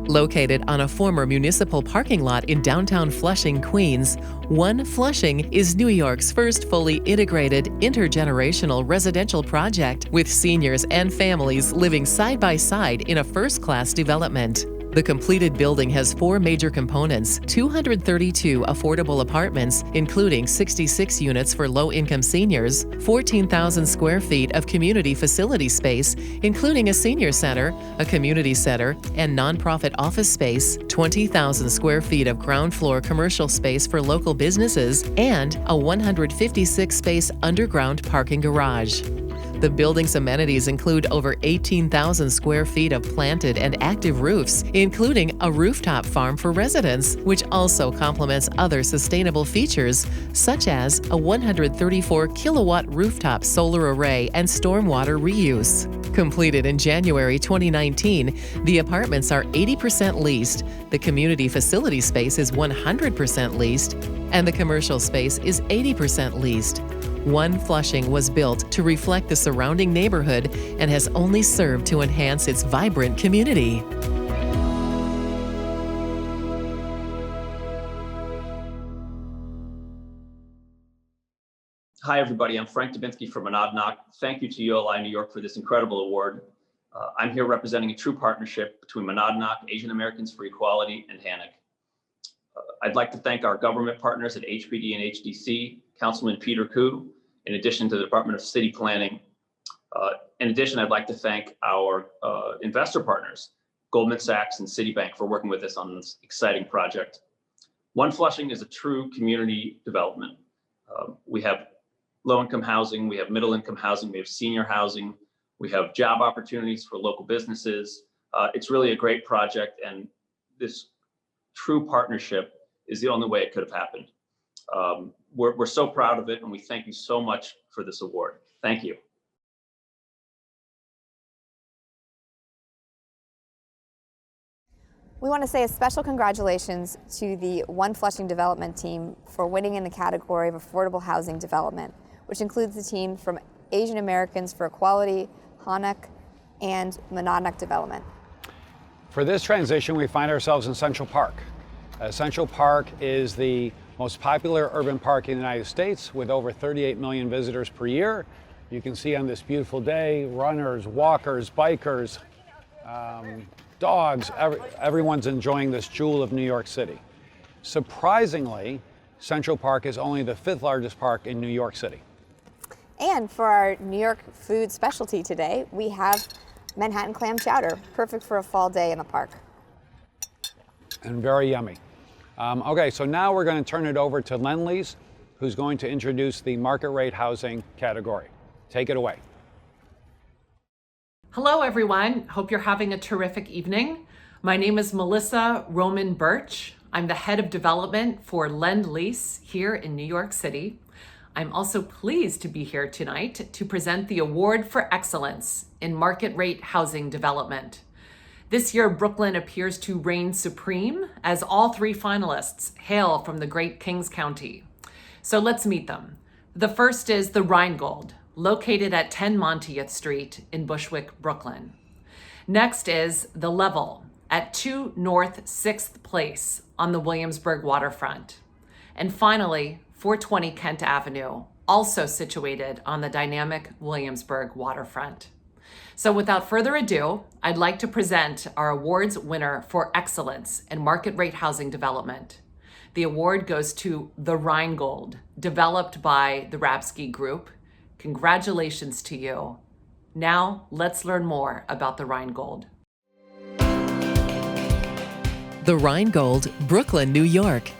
Located on a former municipal parking lot in downtown Flushing, Queens, One Flushing is New York's first fully integrated intergenerational residential project with seniors and families living side by side in a first-class development. The completed building has 4 major components: 232 affordable apartments, including 66 units for low-income seniors, 14,000 square feet of community facility space, including a senior center, a community center, and nonprofit office space, 20,000 square feet of ground floor commercial space for local businesses, and a 156-space underground parking garage. The building's amenities include over 18,000 square feet of planted and active roofs, including a rooftop farm for residents, which also complements other sustainable features, such as a 134-kilowatt rooftop solar array and stormwater reuse. Completed in January 2019, the apartments are 80% leased, the community facility space is 100% leased, and the commercial space is 80% leased. One Flushing was built to reflect the surrounding neighborhood and has only served to enhance its vibrant community. Hi, everybody. I'm Frank Dubinsky from Monadnock. Thank you to ULI New York for this incredible award. I'm here representing a true partnership between Monadnock, Asian Americans for Equality, and HANIC. I'd like to thank our government partners at HPD and HDC, Councilman Peter Koo, in addition to the Department of City Planning. In addition, I'd like to thank our investor partners, Goldman Sachs and Citibank, for working with us on this exciting project. One Flushing is a true community development. We have low-income housing, we have middle-income housing, we have senior housing, we have job opportunities for local businesses. It's really a great project, and this true partnership is the only way it could have happened. We're so proud of it, and we thank you so much for this award. Thank you. We want to say a special congratulations to the One Flushing development team for winning in the category of affordable housing development, which includes the team from Asian Americans for Equality, HANIC, and Monadnock Development. For this transition, we find ourselves in Central Park. Central Park is the most popular urban park in the United States with over 38 million visitors per year. You can see on this beautiful day, runners, walkers, bikers, dogs, everyone's enjoying this jewel of New York City. Surprisingly, Central Park is only the 5th largest park in New York City. And for our New York food specialty today, we have Manhattan clam chowder, perfect for a fall day in the park. And very yummy. Okay, so now we're going to turn it over to Len-Lise, who's going to introduce the market rate housing category. Take it away. Hello, everyone. Hope you're having a terrific evening. My name is Melissa Roman Birch. I'm the head of development for Lend-Lease here in New York City. I'm also pleased to be here tonight to present the Award for Excellence in Market Rate Housing Development. This year, Brooklyn appears to reign supreme as all 3 finalists hail from the great Kings County. So let's meet them. The first is the Rheingold, located at 10 Monteith Street in Bushwick, Brooklyn. Next is the Level at 2 North 6th Place on the Williamsburg waterfront. And finally, 420 Kent Avenue, also situated on the dynamic Williamsburg waterfront. So without further ado, I'd like to present our awards winner for excellence in market rate housing development. The award goes to the Rheingold, developed by the Rabsky Group. Congratulations to you. Now let's learn more about the Rheingold. The Rheingold, Brooklyn, New York.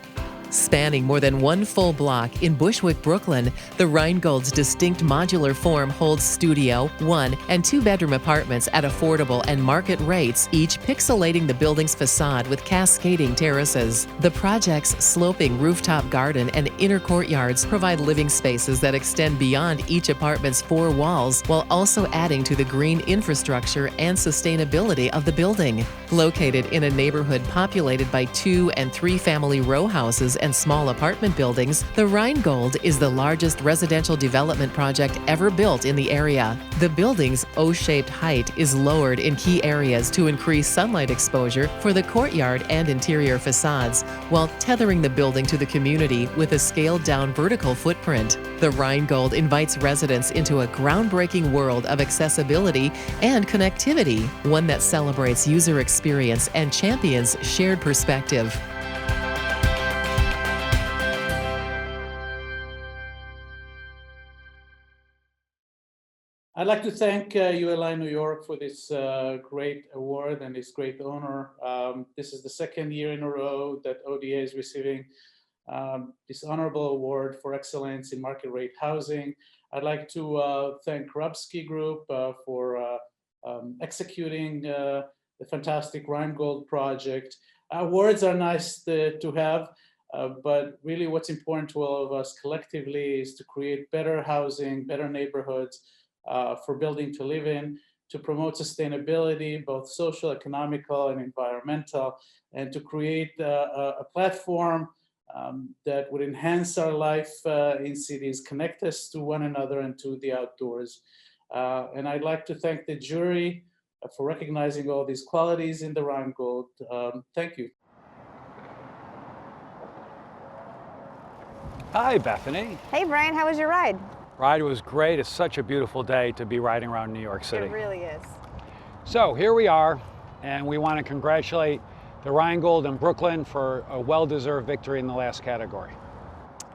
Spanning more than 1 full block in Bushwick, Brooklyn, the Rheingold's distinct modular form holds studio, 1- and 2-bedroom apartments at affordable and market rates, each pixelating the building's facade with cascading terraces. The project's sloping rooftop garden and inner courtyards provide living spaces that extend beyond each apartment's 4 walls, while also adding to the green infrastructure and sustainability of the building. Located in a neighborhood populated by 2- and 3-family row houses and small apartment buildings, the Rheingold is the largest residential development project ever built in the area. The building's O-shaped height is lowered in key areas to increase sunlight exposure for the courtyard and interior facades, while tethering the building to the community with a scaled-down vertical footprint. The Rheingold invites residents into a groundbreaking world of accessibility and connectivity, one that celebrates user experience and champions shared perspective. I'd like to thank ULI New York for this great award and this great honor. This is the second year in a row that ODA is receiving this honorable award for excellence in market rate housing. I'd like to thank Krupski Group for executing the fantastic Rheingold project. Awards are nice to have, but really what's important to all of us collectively is to create better housing, better neighborhoods for building to live in, to promote sustainability, both social, economical, and environmental, and to create a platform that would enhance our life in cities, connect us to one another and to the outdoors. And I'd like to thank the jury for recognizing all these qualities in the Rheingold. Thank you. Hi, Bethany. Hey, Brian, how was your ride? Ride was great. It's such a beautiful day to be riding around New York City. It really is. So here we are, and we want to congratulate the Rheingold in Brooklyn for a well-deserved victory in the last category.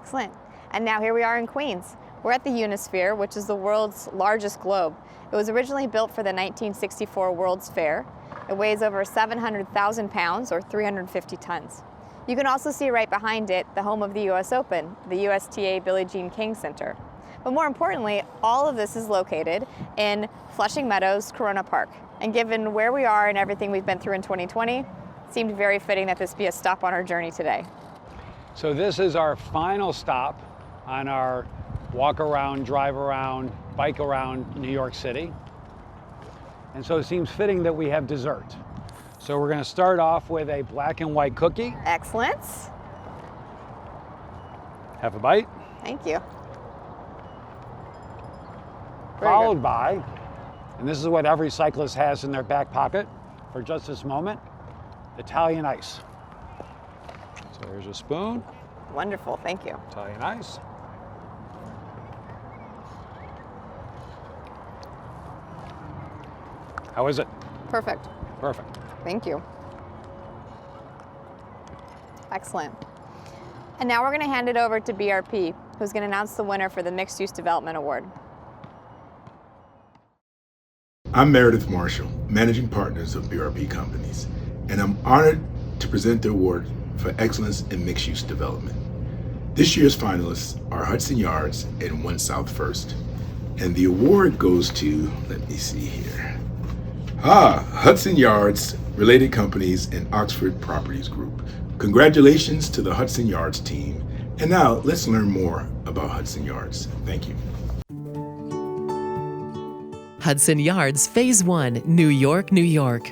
Excellent. And now here we are in Queens. We're at the Unisphere, which is the world's largest globe. It was originally built for the 1964 World's Fair. It weighs over 700,000 pounds or 350 tons. You can also see right behind it the home of the US Open, the USTA Billie Jean King Center. But more importantly, all of this is located in Flushing Meadows, Corona Park. And given where we are and everything we've been through in 2020, it seemed very fitting that this be a stop on our journey today. So this is our final stop on our walk around, drive around, bike around New York City. And so it seems fitting that we have dessert. So we're going to start off with a black and white cookie. Excellent. Have a bite. Thank you. Followed by, and this is what every cyclist has in their back pocket for just this moment, Italian ice. So here's a spoon. Wonderful, thank you. Italian ice. How is it? Perfect. Perfect. Thank you. Excellent. And now we're going to hand it over to BRP, who's going to announce the winner for the Mixed Use Development Award. I'm Meredith Marshall, Managing Partners of BRP Companies, and I'm honored to present the award for excellence in mixed-use development. This year's finalists are Hudson Yards and One South First, and the award goes to, let me see here, Hudson Yards, Related Companies, and Oxford Properties Group. Congratulations to the Hudson Yards team, and now let's learn more about Hudson Yards. Thank you. Hudson Yards Phase 1, New York, New York.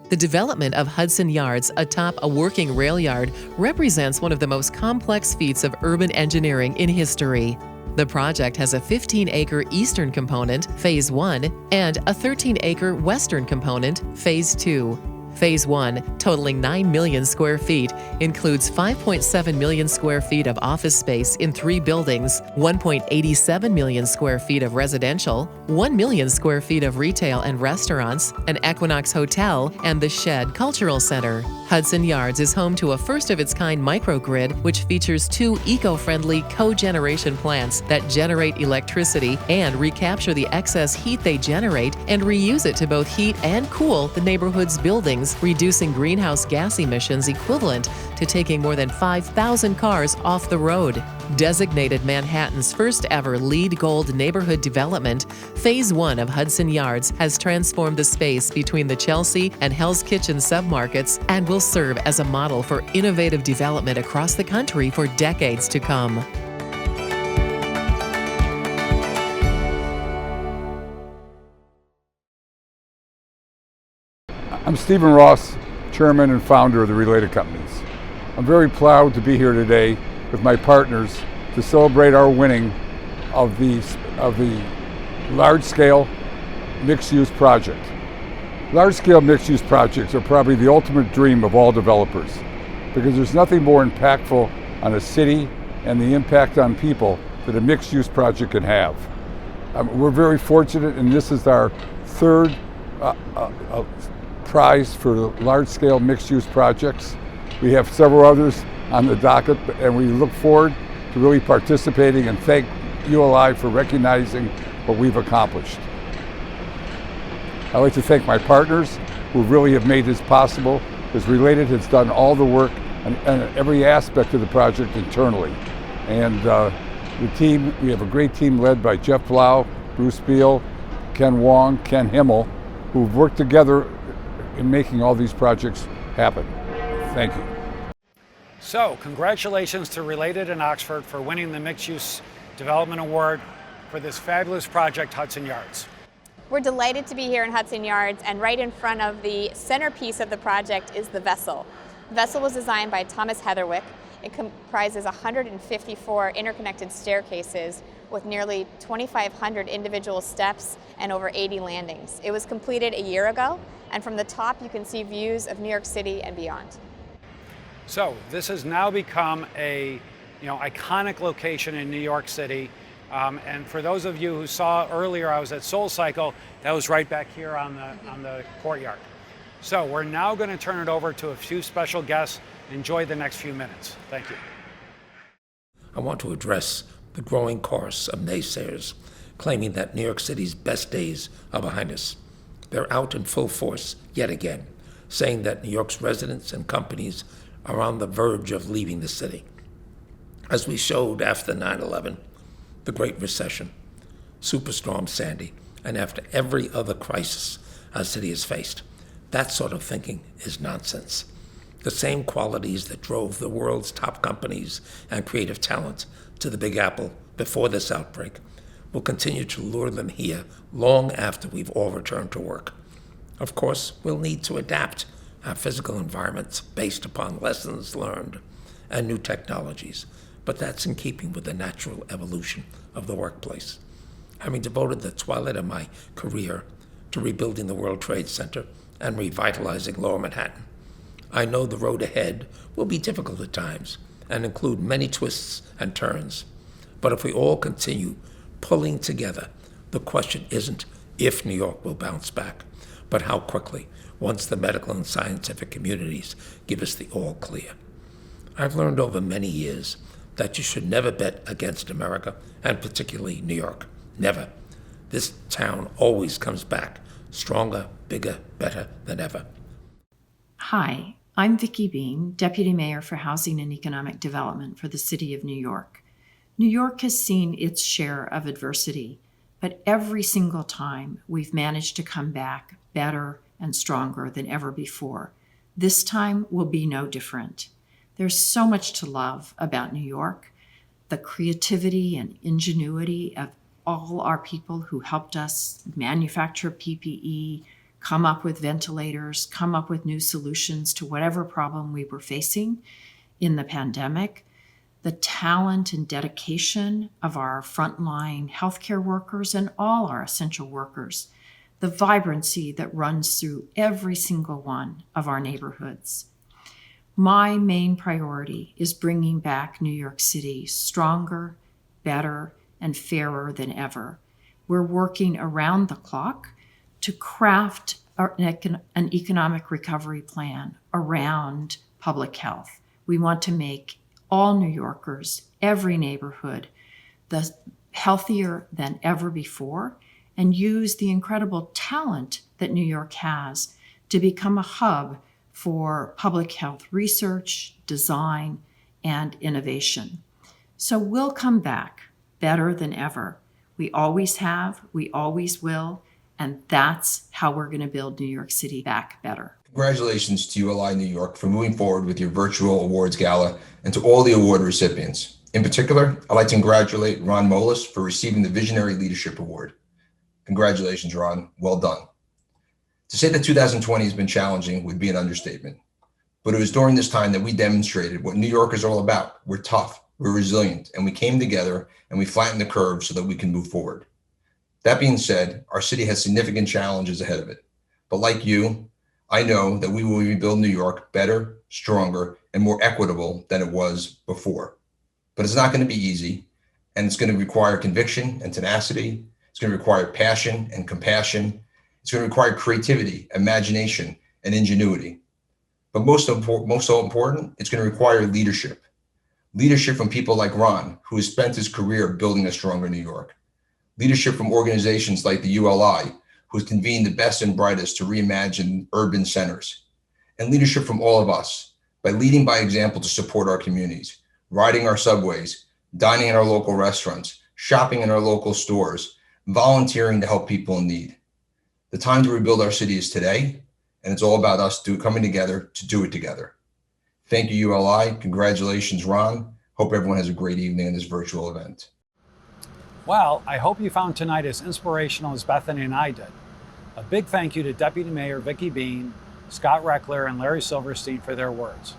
The development of Hudson Yards atop a working rail yard represents one of the most complex feats of urban engineering in history. The project has a 15-acre eastern component, Phase 1, and a 13-acre western component, Phase 2. Phase 1, totaling 9 million square feet, includes 5.7 million square feet of office space in 3 buildings, 1.87 million square feet of residential, 1 million square feet of retail and restaurants, an Equinox Hotel, and the Shed Cultural Center. Hudson Yards is home to a first-of-its-kind microgrid, which features 2 eco-friendly cogeneration plants that generate electricity and recapture the excess heat they generate and reuse it to both heat and cool the neighborhood's buildings, reducing greenhouse gas emissions equivalent to taking more than 5,000 cars off the road. Designated Manhattan's first ever LEED Gold neighborhood development, Phase 1 of Hudson Yards has transformed the space between the Chelsea and Hell's Kitchen submarkets and will serve as a model for innovative development across the country for decades to come. I'm Stephen Ross, Chairman and Founder of the Related Companies. I'm very proud to be here today with my partners to celebrate our winning of the large-scale mixed-use project. Large-scale mixed-use projects are probably the ultimate dream of all developers because there's nothing more impactful on a city and the impact on people that a mixed-use project can have. We're very fortunate, and this is our third prize for large-scale mixed-use projects. We have several others on the docket, and we look forward to really participating and thank ULI for recognizing what we've accomplished. I'd like to thank my partners who really have made this possible, because Related has done all the work and every aspect of the project internally. And the team, we have a great team led by Jeff Blau, Bruce Beal, Ken Wong, Ken Himmel, who've worked together in making all these projects happen. Thank you. So, congratulations to Related in Oxford for winning the Mixed Use Development Award for this fabulous project, Hudson Yards. We're delighted to be here in Hudson Yards, and right in front of the centerpiece of the project is the vessel. The vessel was designed by Thomas Heatherwick. It comprises 154 interconnected staircases with nearly 2,500 individual steps and over 80 landings. It was completed a year ago, and from the top you can see views of New York City and beyond. So this has now become a iconic location in New York City. And for those of you who saw earlier, I was at SoulCycle. That was right back here on the courtyard. So we're now going to turn it over to a few special guests. Enjoy the next few minutes. Thank you. I want to address the growing chorus of naysayers claiming that New York City's best days are behind us. They're out in full force yet again, saying that New York's residents and companies are on the verge of leaving the city. As we showed after 9/11, the Great Recession, Superstorm Sandy, and after every other crisis our city has faced, that sort of thinking is nonsense. The same qualities that drove the world's top companies and creative talent to the Big Apple before this outbreak will continue to lure them here long after we've all returned to work. Of course, we'll need to adapt our physical environments based upon lessons learned and new technologies, but that's in keeping with the natural evolution of the workplace. Having devoted the twilight of my career to rebuilding the World Trade Center and revitalizing Lower Manhattan, I know the road ahead will be difficult at times and include many twists and turns. But if we all continue pulling together, the question isn't if New York will bounce back, but how quickly, once the medical and scientific communities give us the all clear. I've learned over many years that you should never bet against America, and particularly New York. Never. This town always comes back stronger, bigger, better than ever. Hi, I'm Vicki Bean, Deputy Mayor for Housing and Economic Development for the City of New York. New York has seen its share of adversity, but every single time we've managed to come back better and stronger than ever before. This time will be no different. There's so much to love about New York, the creativity and ingenuity of all our people who helped us manufacture PPE, come up with ventilators, come up with new solutions to whatever problem we were facing in the pandemic, the talent and dedication of our frontline healthcare workers and all our essential workers, the vibrancy that runs through every single one of our neighborhoods. My main priority is bringing back New York City stronger, better, and fairer than ever. We're working around the clock to craft an economic recovery plan around public health. We want to make all New Yorkers, every neighborhood, healthier than ever before, and use the incredible talent that New York has to become a hub for public health research, design, and innovation. So we'll come back better than ever. We always have, we always will, and that's how we're going to build New York City back better. Congratulations to ULI New York for moving forward with your virtual awards gala, and to all the award recipients. In particular, I'd like to congratulate Ron Molis for receiving the Visionary Leadership Award. Congratulations, Ron. Well done. To say that 2020 has been challenging would be an understatement. But it was during this time that we demonstrated what New York is all about. We're tough, we're resilient, and we came together and we flattened the curve so that we can move forward. That being said, our city has significant challenges ahead of it. But like you, I know that we will rebuild New York better, stronger, and more equitable than it was before. But it's not going to be easy, and it's going to require conviction and tenacity. It's going to require passion and compassion. It's going to require creativity, imagination, and ingenuity. But most important, it's going to require leadership. Leadership from people like Ron, who has spent his career building a stronger New York. Leadership from organizations like the ULI, who has convened the best and brightest to reimagine urban centers. And leadership from all of us, by leading by example to support our communities, riding our subways, dining in our local restaurants, shopping in our local stores, volunteering to help people in need. The time to rebuild our city is today, and it's all about us coming together to do it together. Thank you, ULI. Congratulations, Ron. Hope everyone has a great evening in this virtual event. Well, I hope you found tonight as inspirational as Bethany and I did. A big thank you to Deputy Mayor Vicki Bean, Scott Reckler, and Larry Silverstein for their words.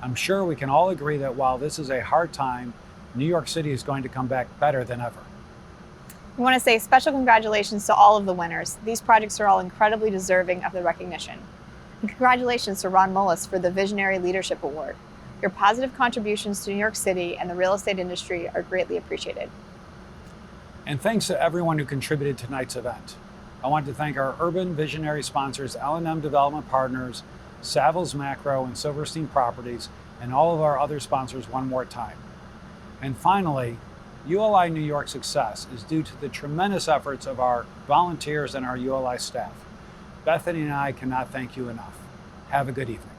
I'm sure we can all agree that while this is a hard time, New York City is going to come back better than ever. We want to say special congratulations to all of the winners. These projects are all incredibly deserving of the recognition. And congratulations to Ron Mullis for the Visionary Leadership Award. Your positive contributions to New York City and the real estate industry are greatly appreciated. And thanks to everyone who contributed to tonight's event. I want to thank our urban visionary sponsors, L&M Development Partners, Savills Macro, and Silverstein Properties, and all of our other sponsors one more time. And finally, ULI New York's success is due to the tremendous efforts of our volunteers and our ULI staff. Bethany and I cannot thank you enough. Have a good evening.